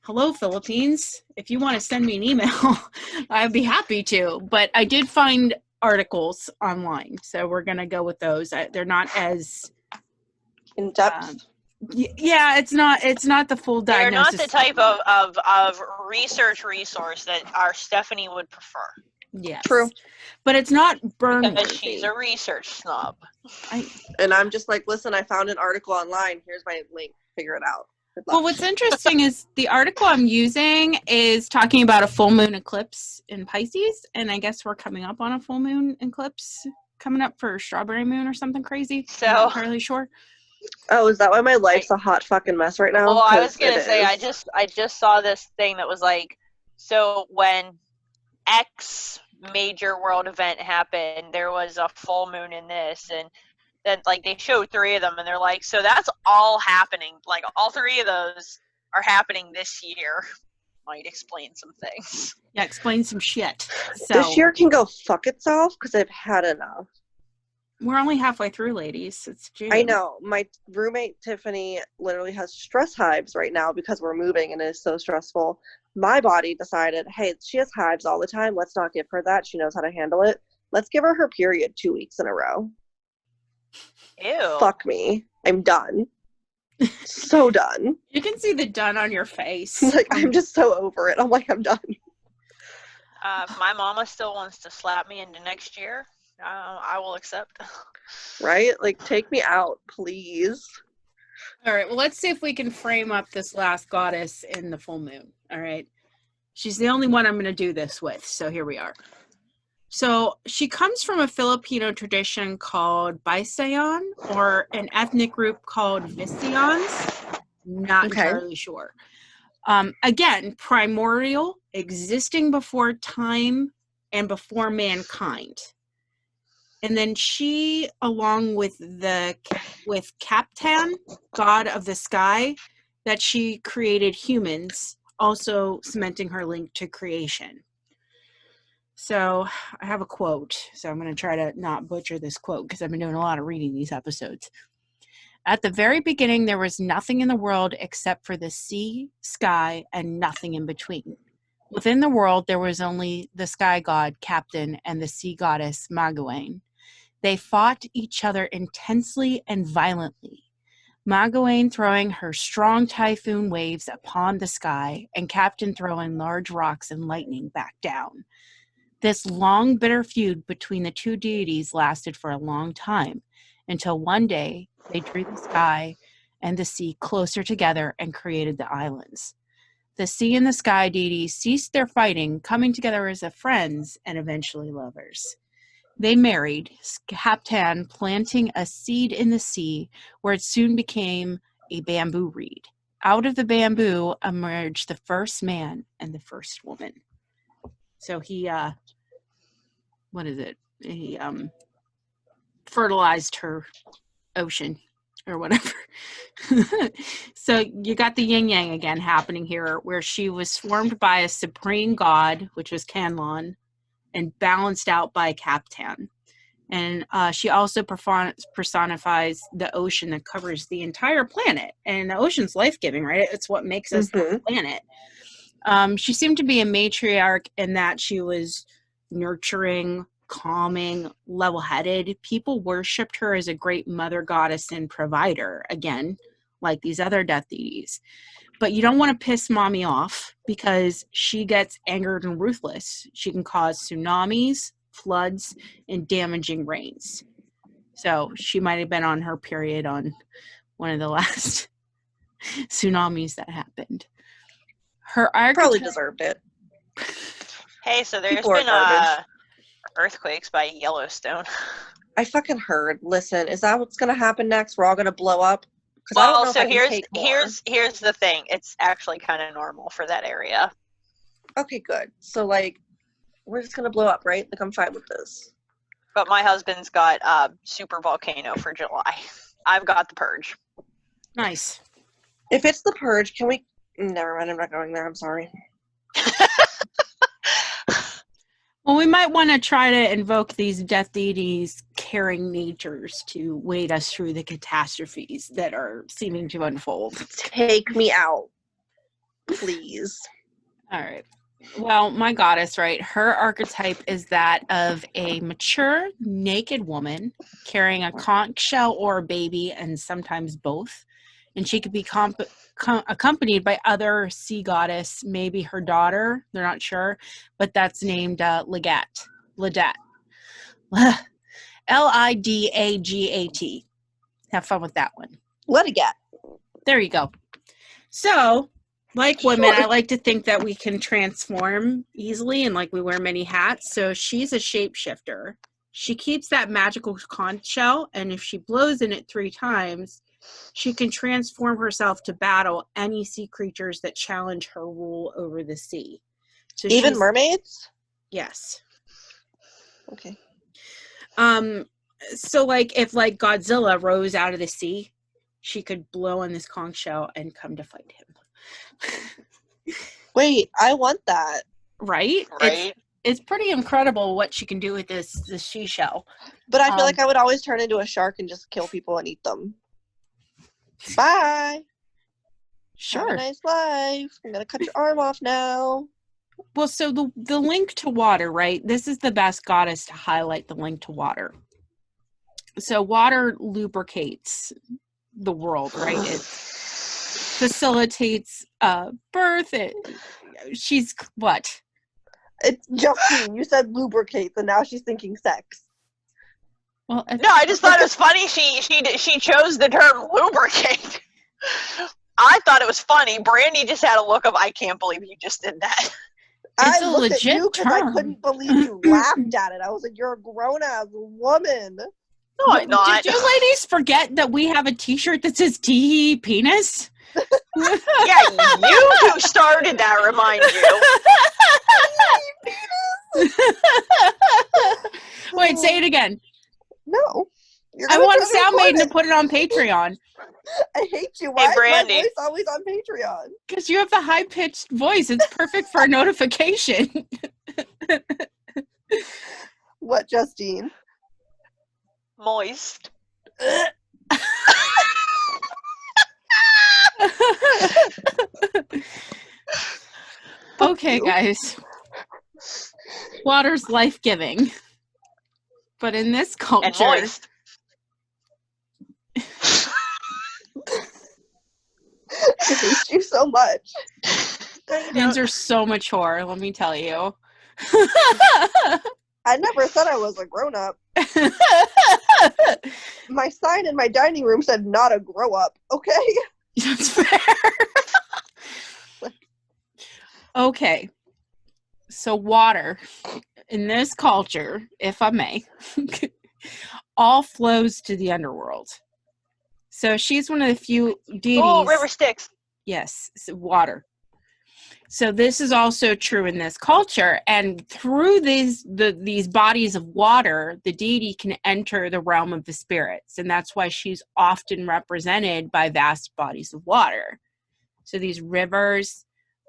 Hello, Philippines. If you want to send me an email, I'd be happy to. But I did find articles online, so we're going to go with those. They're not as In depth. yeah, it's not the full They're not diagnosis. the type of research resource that our Stephanie would prefer. Yes. True. But it's not burn Because she's a research snob. And I'm just like, listen, I found an article online. Here's my link. Figure it out. Well, what's interesting is the article I'm using is talking about a full moon eclipse in Pisces, and I guess we're coming up on a full moon eclipse coming up for Strawberry Moon or something crazy. So, I'm not entirely sure. Oh, is that why my life's a hot fucking mess right now? Well, I was 'Cause gonna it say is. I just saw this thing that was like, so when X major world event happened, there was a full moon in this, and then like they showed 3 of them, and they're like, so that's all happening. Like all 3 of those are happening this year. Might explain some things. Yeah, explain some shit. So This year can go fuck itself because I've had enough. we're only halfway through, ladies. It's June. I know. My roommate, Tiffany, literally has stress hives right now because we're moving and it is so stressful. My body decided, hey, she has hives all the time. Let's not give her that. She knows how to handle it. Let's give her period 2 weeks in a row. Ew. Fuck me. I'm done. So done. You can see the done on your face. Like, I'm just so over it. I'm like, I'm done. If my mama still wants to slap me into next year, I will accept. Right? Like, take me out, please. All right, well, let's see if we can frame up this last goddess in the full moon. All right. She's the only one I'm going to do this with, so here we are. So she comes from a Filipino tradition called Bisayan, or an ethnic group called Visayans. Not entirely sure. Again, primordial, existing before time and before mankind. And then she, along with Chthonic, god of the sky, that she created humans, also cementing her link to creation. So I have a quote. So I'm going to try to not butcher this quote because I've been doing a lot of reading these episodes. At the very beginning, there was nothing in the world except for the sea, sky, and nothing in between. Within the world, there was only the sky god, Captain, and the sea goddess, Magawayen. They fought each other intensely and violently, Magawayen throwing her strong typhoon waves upon the sky, and Captain throwing large rocks and lightning back down. This long, bitter feud between the 2 deities lasted for a long time, until one day they drew the sky and the sea closer together and created the islands. The sea and the sky deities ceased their fighting, coming together as friends and eventually lovers. They married, Captain planting a seed in the sea where it soon became a bamboo reed. Out of the bamboo emerged the first man and the first woman. So he, he fertilized her ocean or whatever. So you got the yin yang again happening here, where she was formed by a supreme god, which was Canlon, and balanced out by Captan. And she also personifies the ocean that covers the entire planet. And the ocean's life-giving, right? It's what makes us the planet. She seemed to be a matriarch in that she was nurturing, calming, level-headed. People worshipped her as a great mother goddess and provider, again, like these other death deities. But you don't want to piss mommy off because she gets angered and ruthless. She can cause tsunamis, floods, and damaging rains. So she might have been on her period on one of the last tsunamis that happened. Her archetype Probably deserved it. Hey, so there's People are been garbage. Earthquakes by Yellowstone. I fucking heard. Listen, is that what's gonna happen next? We're all gonna blow up? Because I don't Well, know so if I can take more. here's the thing. It's actually kind of normal for that area. Okay, good. So like, we're just gonna blow up, right? Like, I'm fine with this. But my husband's got super volcano for July. I've got the purge. Nice. If it's the purge, can we? Never mind. I'm not going there. I'm sorry. Well, we might want to try to invoke these death deities' caring natures to wade us through the catastrophes that are seeming to unfold. Take me out, please. All right. Well, my goddess, right? Her archetype is that of a mature, naked woman carrying a conch shell or a baby, and sometimes both. And she could be accompanied by other sea goddess, maybe her daughter. They're not sure, but that's named Ligget. Lidagat. Have fun with that one. Let it get. There you go. So, like women, I like to think that we can transform easily and like we wear many hats. So she's a shapeshifter. She keeps that magical conch shell, and if she blows in it 3 times, she can transform herself to battle any sea creatures that challenge her rule over the sea. So even mermaids? Yes. Okay. So like if like Godzilla rose out of the sea, she could blow on this conch shell and come to fight him. Wait, I want that. Right? It's pretty incredible what she can do with this seashell. But I feel like I would always turn into a shark and just kill people and eat them. Bye. Sure. Have a nice life. I'm gonna cut your arm off now. Well, so the link to water, right? This is the best goddess to highlight the link to water. So water lubricates the world, right? It facilitates birth. She's what? It's Justine. You said lubricates, and now she's thinking sex. Well, no, I just thought it was funny. She chose the term lubricate. I thought it was funny. Brandi just had a look of, I can't believe you just did that. It's I a looked legit at you because I couldn't believe you laughed at it. I was like, "You're a grown-ass woman." No, I'm not. Did you ladies forget that we have a T-shirt that says "Tee penis"? Yeah, you who started that, remind you. Wait, say it again. No. I want Sound Maiden to put it on Patreon. I hate you. Why is Brandi. my voice always on Patreon? Because you have the high-pitched voice. It's perfect for a notification. What, Justine? Moist. Okay, guys. Water's life-giving. But in this culture... And moist. I hate you so much. Hands are so mature, let me tell you. I never said I was a grown-up. My sign in my dining room said not a grow-up, okay? That's fair. Okay. So water, in this culture, if I may, all flows to the underworld. So she's one of the few deities. Oh, river Styx. Yes, water. So this is also true in this culture, and through these bodies of water, the deity can enter the realm of the spirits, and that's why she's often represented by vast bodies of water. So these rivers,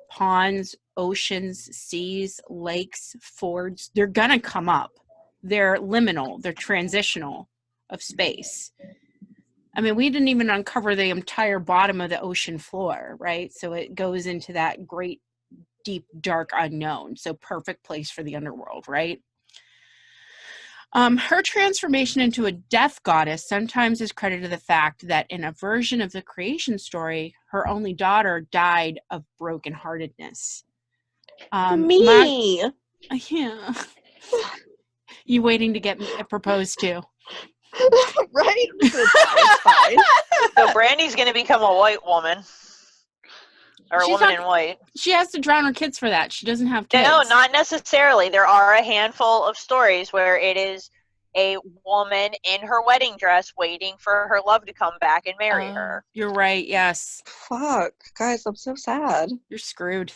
ponds, oceans, seas, lakes, fords, they're gonna come up. They're liminal, they're transitional of space. I mean, we didn't even uncover the entire bottom of the ocean floor, right? So it goes into that great, deep, dark unknown. So perfect place for the underworld, right? Her transformation into a death goddess sometimes is credited to the fact that in a version of the creation story, her only daughter died of brokenheartedness. Me. Yeah. You waiting to get proposed to? Right? It's fine. So Brandy's going to become a white woman. Or a woman in white. She has to drown her kids for that. She doesn't have kids. No, not necessarily. There are a handful of stories where it is a woman in her wedding dress waiting for her love to come back and marry her. You're right, yes. Fuck. Guys, I'm so sad. You're screwed.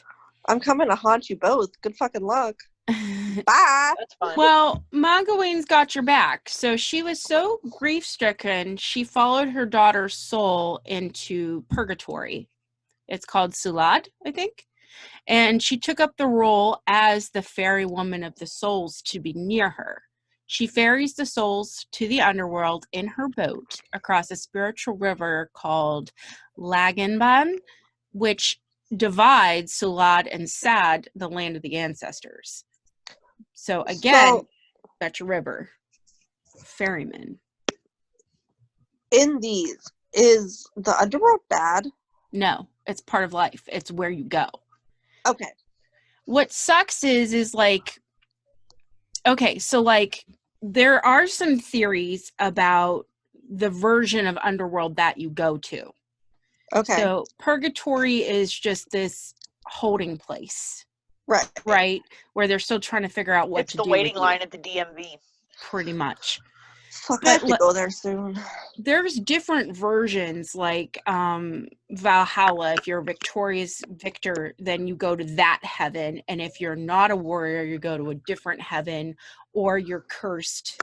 I'm coming to haunt you both. Good fucking luck. Bye. That's fine. Well, Magawayen's got your back. So she was so grief-stricken, she followed her daughter's soul into purgatory. It's called Sulad, I think. And she took up the role as the fairy woman of the souls to be near her. She ferries the souls to the underworld in her boat across a spiritual river called Laganban, which divides Sulad and Sad, the land of the ancestors. So again, that's your river. Ferryman. In these, is the underworld bad? No, it's part of life. It's where you go. Okay. What sucks is like, okay, so like there are some theories about the version of underworld that you go to. Okay. So purgatory is just this holding place. Right. Right? Where they're still trying to figure out what it's to the do. waiting line at the DMV. Pretty much. Fuck, I have to go there soon. There's different versions, like Valhalla. If you're a victorious victor, then you go to that heaven. And if you're not a warrior, you go to a different heaven, or you're cursed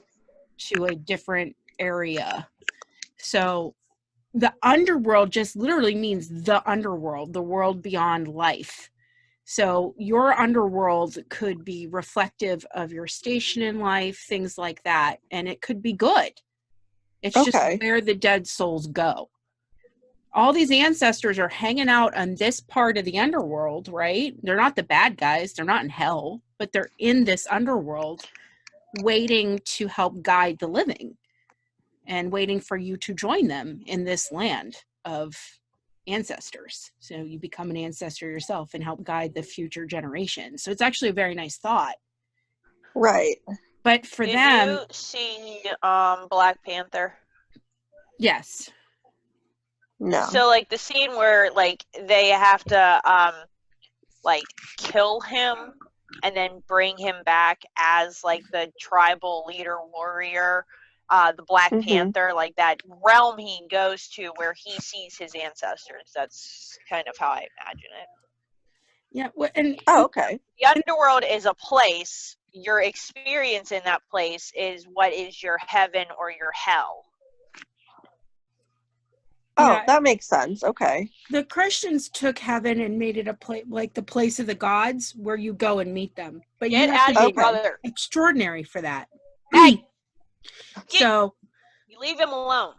to a different area. So the underworld just literally means the underworld, the world beyond life. So your underworld could be reflective of your station in life, things like that. And it could be good. It's just where the dead souls go. All these ancestors are hanging out on this part of the underworld, right? They're not the bad guys. They're not in hell, but they're in this underworld waiting to help guide the living and waiting for you to join them in this land of ancestors. So you become an ancestor yourself and help guide the future generations. So it's actually a very nice thought. Right. But for them... Did you see Black Panther? Yes. No. So, like, the scene where, like, they have to, like, kill him and then bring him back as, like, the tribal leader warrior, the Black Panther, like, that realm he goes to where he sees his ancestors. That's kind of how I imagine it. Yeah. Well, and okay. The underworld is a place. Your experience in that place is what is your heaven or your hell. Oh, yeah. That makes sense. Okay. The Christians took heaven and made it a place, like the place of the gods, where you go and meet them. But you have to be brother. extraordinary for that. Hey. So you leave him alone.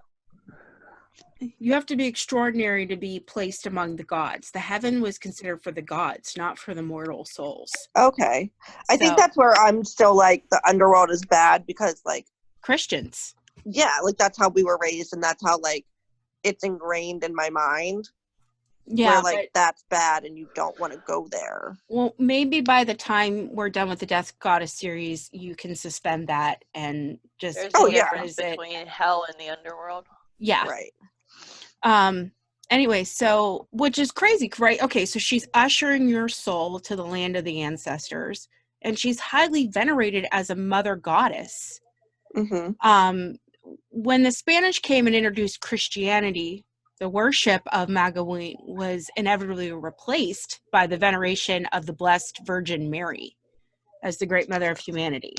You have to be extraordinary to be placed among the gods. The heaven was considered for the gods, not for the mortal souls. Okay. I think that's where I'm still like, the underworld is bad because, like, Christians. Yeah, like, that's how we were raised, and that's how, like, it's ingrained in my mind. Yeah. Where, like, that's bad and you don't want to go there. Well, maybe by the time we're done with the Death Goddess series, you can suspend that and just... There's a difference between hell and the underworld. Yeah. Right. Anyway, so, which is crazy, right? Okay, so she's ushering your soul to the land of the ancestors, and she's highly venerated as a mother goddess. Mm-hmm. When the Spanish came and introduced Christianity the worship of Magawayen was inevitably replaced by the veneration of the Blessed Virgin Mary as the Great Mother of Humanity.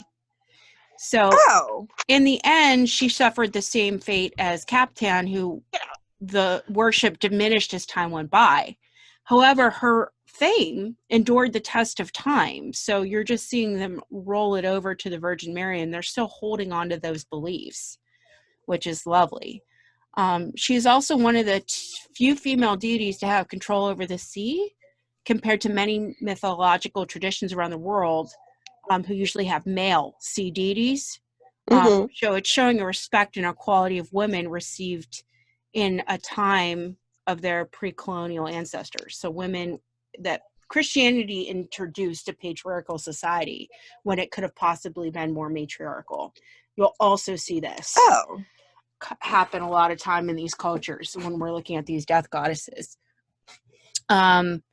So in the end, she suffered the same fate as Captain, who the worship diminished as time went by. However, her fame endured the test of time. So you're just seeing them roll it over to the Virgin Mary, and they're still holding on to those beliefs, which is lovely. She's also one of the few female deities to have control over the sea, compared to many mythological traditions around the world, who usually have male sea deities. So it's showing a respect and equality of women received in a time of their pre-colonial ancestors. So women, that Christianity introduced a patriarchal society when it could have possibly been more matriarchal. You'll also see this happen a lot of time in these cultures when we're looking at these death goddesses. Magowan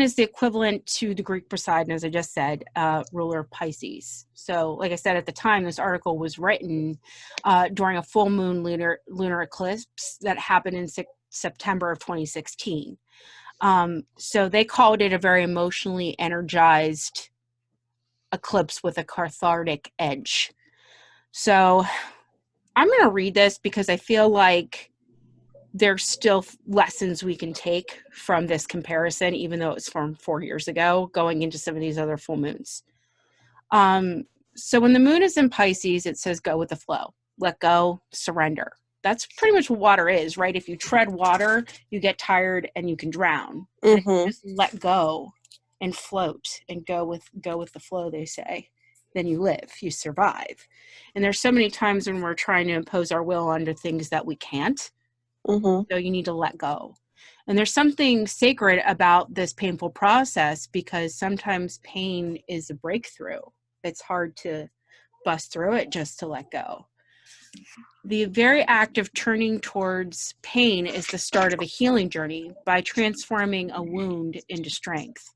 is the equivalent to the Greek Poseidon, as I just said, ruler of Pisces. So, like I said, at the time this article was written during a full moon lunar eclipse that happened in September of 2016. So they called it a very emotionally energized eclipse with a cathartic edge. So I'm going to read this because I feel like there's still lessons we can take from this comparison, even though it's from 4 years ago, going into some of these other full moons. So when the moon is in Pisces, it says go with the flow, let go, surrender. That's pretty much what water is, right? If you tread water, you get tired and you can drown. And if you just let go and float and go with the flow, they say, then you live, you survive. And there's so many times when we're trying to impose our will onto things that we can't. So you need to let go. And there's something sacred about this painful process, because sometimes pain is a breakthrough. It's hard to bust through it just to let go. The very act of turning towards pain is the start of a healing journey by transforming a wound into strength.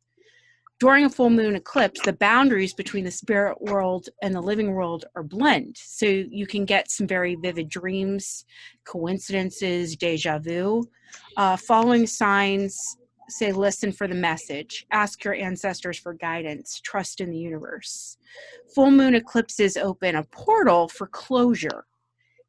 During a full moon eclipse, the boundaries between the spirit world and the living world are blend. So you can get some very vivid dreams, coincidences, deja vu. Following signs say, listen for the message, ask your ancestors for guidance, trust in the universe. Full moon eclipses open a portal for closure,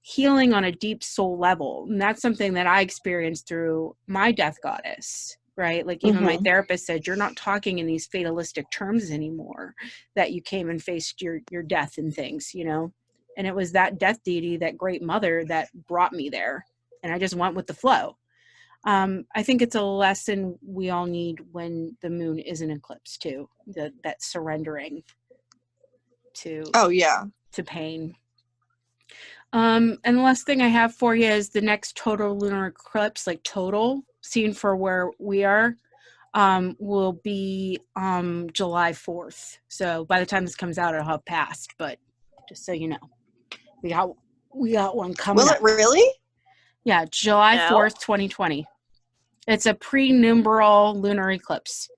healing on a deep soul level. And that's something that I experienced through my death goddess. Right? Like even my therapist said, you're not talking in these fatalistic terms anymore, that you came and faced your death and things, you know? And it was that death deity, that great mother, that brought me there. And I just went with the flow. I think it's a lesson we all need when the moon is an eclipse too, that surrendering to pain. And the last thing I have for you is the next total lunar eclipse, like total, seen for where we are, will be July 4th. So by the time this comes out, it'll have passed, but just so you know, we got one coming up. Will it really? Yeah, July 4th, 2020. It's a pre-numeral lunar eclipse.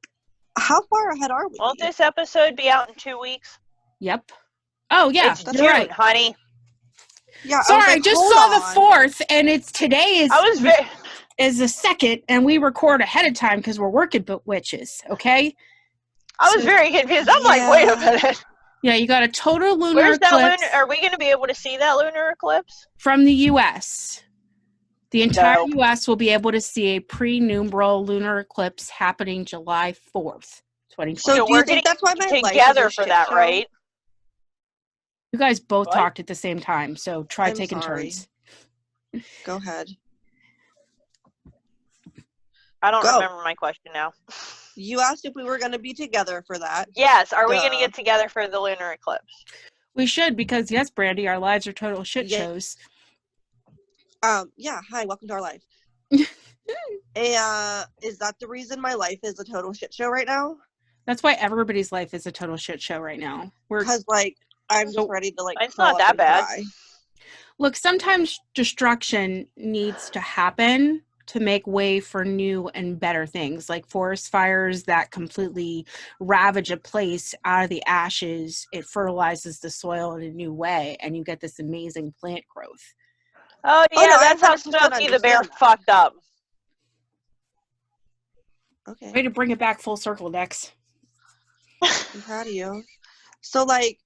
How far ahead are we? Won't this episode be out in 2 weeks? Yep. Oh, yeah, it's you're June, right. honey. Yeah, sorry, I just saw the 4th, and it's today is the 2nd, and we record ahead of time because we're working witches, okay? I was very confused. I'm like, wait a minute. Yeah, you got a total lunar Where's eclipse. That lunar? Are we going to be able to see that lunar eclipse? From the U.S. The entire U.S. will be able to see a pre-numeral lunar eclipse happening July 4th, 2020. So do you think that's why my life is together a for shit that, show? right? You guys both talked at the same time, so try taking turns. Go ahead. I don't remember my question now. You asked if we were going to be together for that. Yes. Are we going to get together for the lunar eclipse? We should, because yes, Brandi, our lives are total shit shows. Yeah. Hi, welcome to our life. Is that the reason my life is a total shit show right now? That's why everybody's life is a total shit show right now. Because I'm just ready to It's not that bad. Cry. Look, sometimes destruction needs to happen to make way for new and better things, like forest fires that completely ravage a place. Out of the ashes, it fertilizes the soil in a new way, and you get this amazing plant growth. Oh yeah, no, I that's how 100% Smokey the Bear understand that. fucked up. Okay. Way to bring it back full circle, Dex. I'm proud of you. So, like,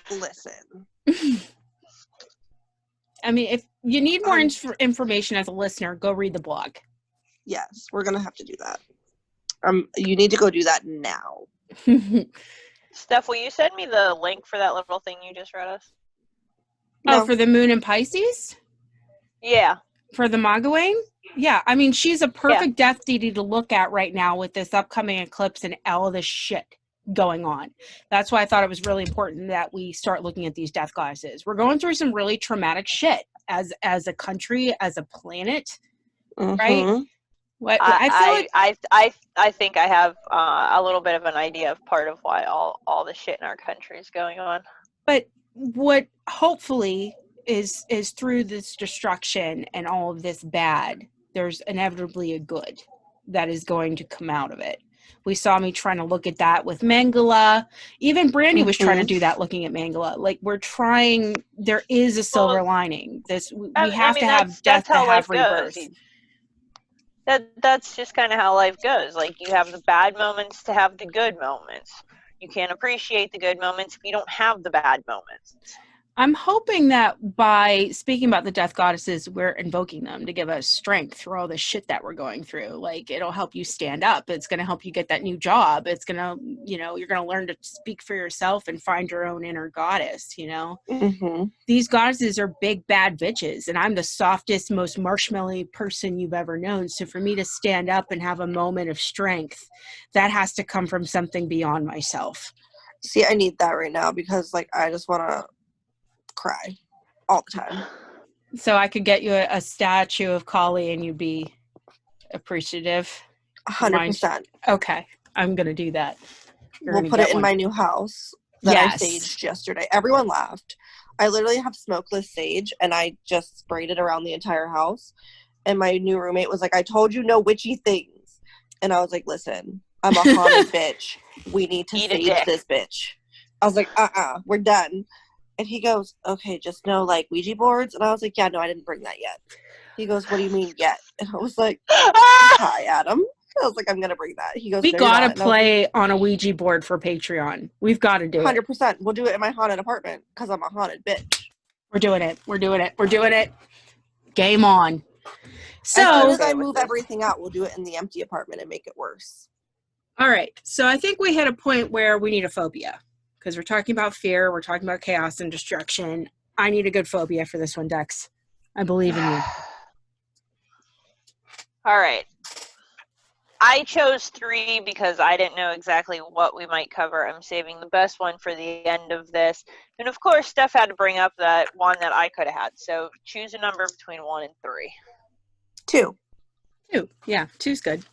listen. I mean, if you need more information as a listener, go read the blog. Yes, we're going to have to do that. You need to go do that now. Steph, will you send me the link for that little thing you just read us? Oh, No. for the moon in Pisces? Yeah. For the Magawayen? Yeah, I mean, she's a perfect death deity to look at right now with this upcoming eclipse and all this shit going on. That's why I thought it was really important that we start looking at these death goddesses. We're going through some really traumatic shit as a country, as a planet, right? What I think I have a little bit of an idea of part of why all the shit in our country is going on. But what hopefully is through this destruction and all of this bad, there's inevitably a good that is going to come out of it. We saw me trying to look at that with Mangala. Even Brandi was trying to do that, looking at Mangala. Like, we're trying, there is a silver lining. We have to have death to have rebirth. That's just kind of how life goes. Like, you have the bad moments to have the good moments. You can't appreciate the good moments if you don't have the bad moments. I'm hoping that by speaking about the death goddesses, we're invoking them to give us strength through all the shit that we're going through. Like, it'll help you stand up. It's going to help you get that new job. It's going to, you're going to learn to speak for yourself and find your own inner goddess, These goddesses are big, bad bitches. And I'm the softest, most marshmallowy person you've ever known. So for me to stand up and have a moment of strength, that has to come from something beyond myself. See, I need that right now because, like, I just want to cry all the time. So I could get you a statue of Kali and you'd be appreciative? 100%. Okay, I'm going to do that. We'll put it in my new house that I saged yesterday. Everyone laughed. I literally have smokeless sage and I just sprayed it around the entire house. And my new roommate was like, I told you no witchy things. And I was like, listen, I'm a haunted bitch. We need to sage this bitch. I was like, we're done. And he goes, okay, just no, like, Ouija boards? And I was like, yeah, no, I didn't bring that yet. He goes, what do you mean yet? And I was like, hi, Adam. I was like, I'm going to bring that. He goes, we got to play on a Ouija board for Patreon. We've got to do 100%. it. 100%. We'll do it in my haunted apartment because I'm a haunted bitch. We're doing it. We're doing it. We're doing it. Game on. So, as soon as I move everything out, we'll do it in the empty apartment and make it worse. All right. So I think we hit a point where we need a phobia. Because we're talking about fear, we're talking about chaos and destruction. I need a good phobia for this one, Dex. I believe in you. All right. I chose 3 because I didn't know exactly what we might cover. I'm saving the best one for the end of this. And of course, Steph had to bring up that one that I could have had. So choose a number between 1 and 3. 2. 2. Yeah, 2's good.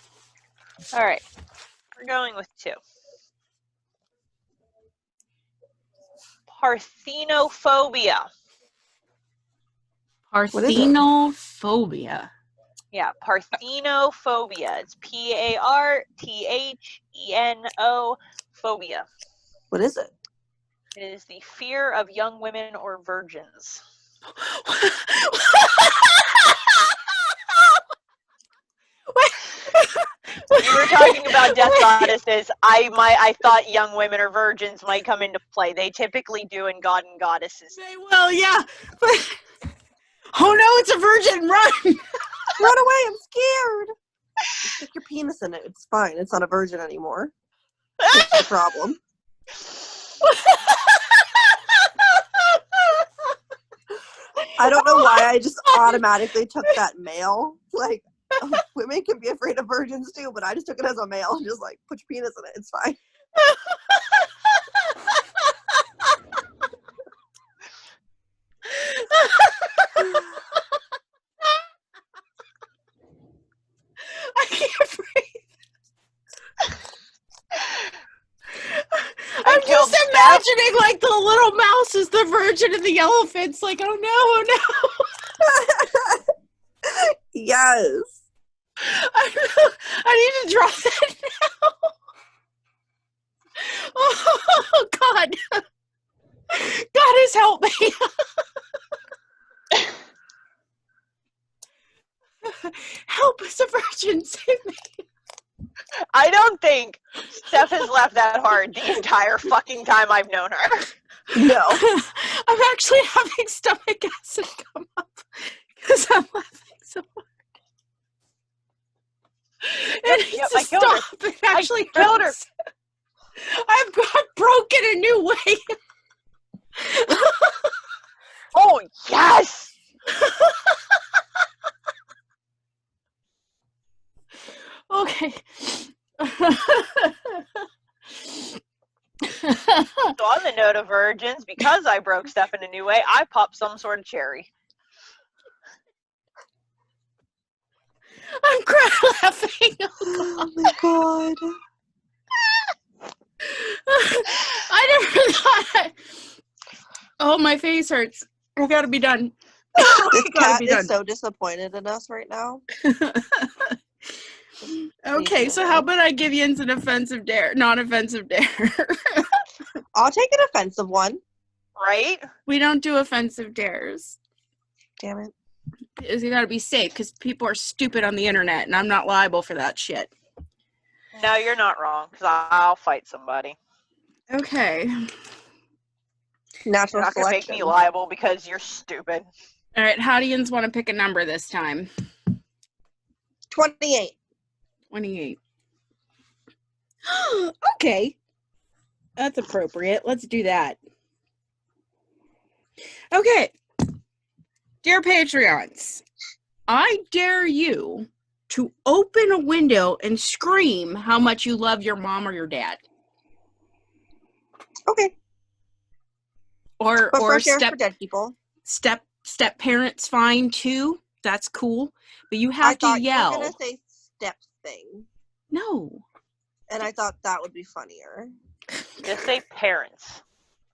All right. We're going with 2. Parthenophobia. Parthenophobia. Yeah, parthenophobia. It's Partheno phobia. What is it? It is the fear of young women or virgins. You were talking about death goddesses. I thought young women or virgins might come into play. They typically do in God and Goddesses. They will, yeah. But oh no, it's a virgin! Run! Run away! I'm scared. Stick your penis in it. It's fine. It's not a virgin anymore. That's the problem. I don't know why I just automatically took that male. Like, women can be afraid of virgins too, but I just took it as a male and just like, put your penis in it. It's fine. I can't breathe. I'm just imagining like the little mouse is the virgin and the elephant's like, oh no, oh no. Yes. I need to draw that now. Oh God. Goddess help me. help as a virgin. Save me. I don't think Steph has laughed that hard the entire fucking time I've known her. No. I'm actually having stomach acid come up because I'm laughing so hard. It needs Yep, to I killed her. stop. It actually killed her. hurts. I've got broken a new way. Oh, yes! Okay. So on the note of virgins, because I broke Steph in a new way, I popped some sort of cherry. I'm crying laughing. Oh my god. I never thought. Oh, my face hurts. I gotta be done. This cat is so disappointed in us right now. Okay, so how about I give you an offensive dare, non-offensive dare? I'll take an offensive one. Right? We don't do offensive dares. Damn it. Because you gotta be safe, because people are stupid on the internet, and I'm not liable for that shit. No, you're not wrong, because I'll fight somebody. Okay. Natural You're not going to make me liable because you're stupid. All right, Howdians want to pick a number this time. 28. 28. Okay. That's appropriate. Let's do that. Okay. Dear Patreons, I dare you to open a window and scream how much you love your mom or your dad. Okay. Or for dead people. Step parents fine too. That's cool. But you have to yell. You were gonna say step thing. No. And I thought that would be funnier. Just say parents.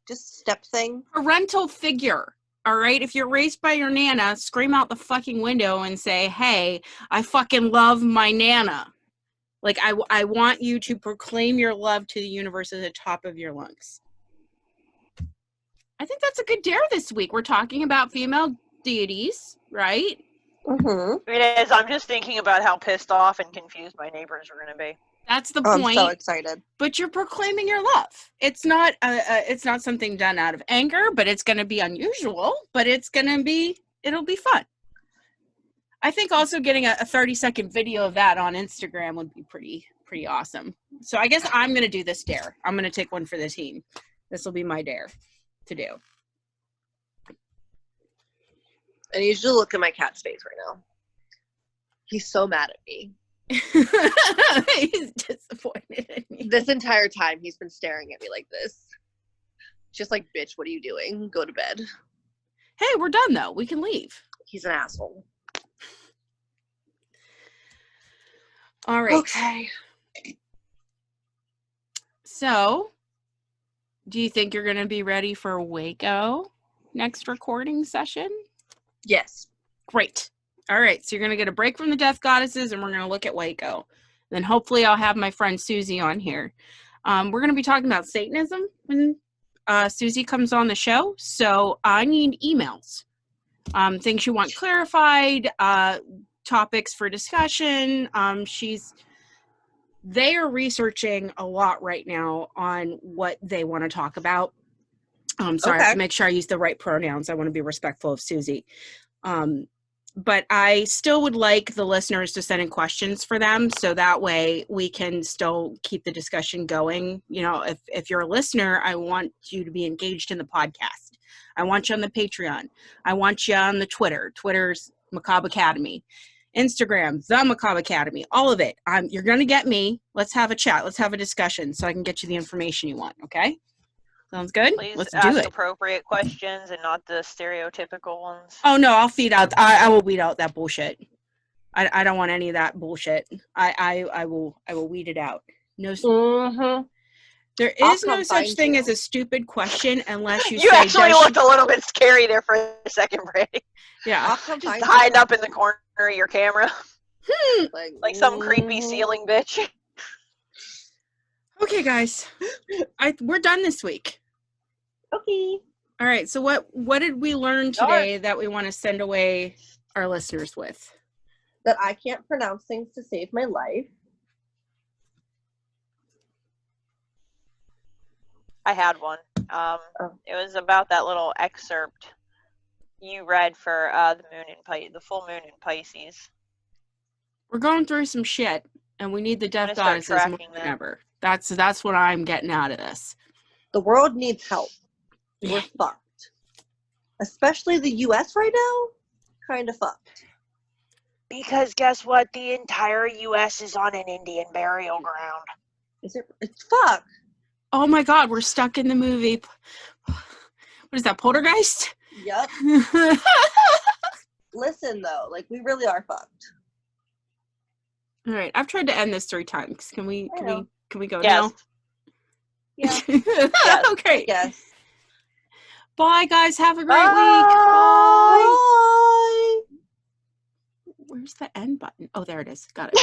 Just step thing. Parental figure. All right? If you're raised by your nana, scream out the fucking window and say, hey, I fucking love my nana. Like, I want you to proclaim your love to the universe at the top of your lungs. I think that's a good dare this week. We're talking about female deities, right? Mm-hmm. It is. I'm just thinking about how pissed off and confused my neighbors are going to be. That's the point. I'm so excited. But you're proclaiming your love. It's not something done out of anger, but it's going to be unusual, but it'll be fun. I think also getting a 30-second video of that on Instagram would be pretty awesome. So I guess I'm going to do this dare. I'm going to take one for the team. This will be my dare to do. I need you to look at my cat's face right now. He's so mad at me. He's disappointed in me. This entire time he's been staring at me like this. Just like, bitch, what are you doing? Go to bed. Hey, we're done though. We can leave. He's an asshole. All right. Okay. So, do you think you're going to be ready for Waco next recording session? Yes. Great. All right. So you're going to get a break from the Death Goddesses and we're going to look at Waco. Then hopefully I'll have my friend Susie on here. We're going to be talking about Satanism when Susie comes on the show. So I need emails. Things you want clarified, topics for discussion. They are researching a lot right now on what they want to talk about. So I have to make sure I use the right pronouns. I want to be respectful of Susie. But I still would like the listeners to send in questions for them so that way we can still keep the discussion going. You know, if you're a listener, I want you to be engaged in the podcast. I want you on the Patreon. I want you on the Twitter. Twitter's Macabre Academy. Instagram, the Macabre Academy. All of it. You're going to get me. Let's have a chat. Let's have a discussion so I can get you the information you want. Okay? Sounds good? Please Let's ask do it. appropriate questions and not the stereotypical ones. Oh, no. I'll feed out. I will weed out that bullshit. I don't want any of that bullshit. I will weed it out. No. Mm-hmm. There is no such thing as a stupid question unless you say. You actually looked a little bit scary there for a second, Brandi. Yeah. Just hiding up in the corner of your camera. Like some creepy ceiling bitch. Okay, guys. We're done this week. Okay. All right. So what did we learn today that we want to send away our listeners with? that I can't pronounce things to save my life. I had one. It was about that little excerpt you read for the full moon in Pisces. We're going through some shit, and we need the death goddesses more than ever. That's what I'm getting out of this. The world needs help. We're fucked. Especially the U.S. right now, kind of fucked. Because guess what? The entire U.S. is on an Indian burial ground. Is it? It's fucked. Oh my God, we're stuck in the movie. What is that, Poltergeist? Yep. Listen, though, like, we really are fucked. All right, I've tried to end this 3 times. Can we go yes. now? Yeah. Yes. Okay. Yes. Bye, guys. Have a great week. Bye. Where's the end button? Oh, there it is. Got it.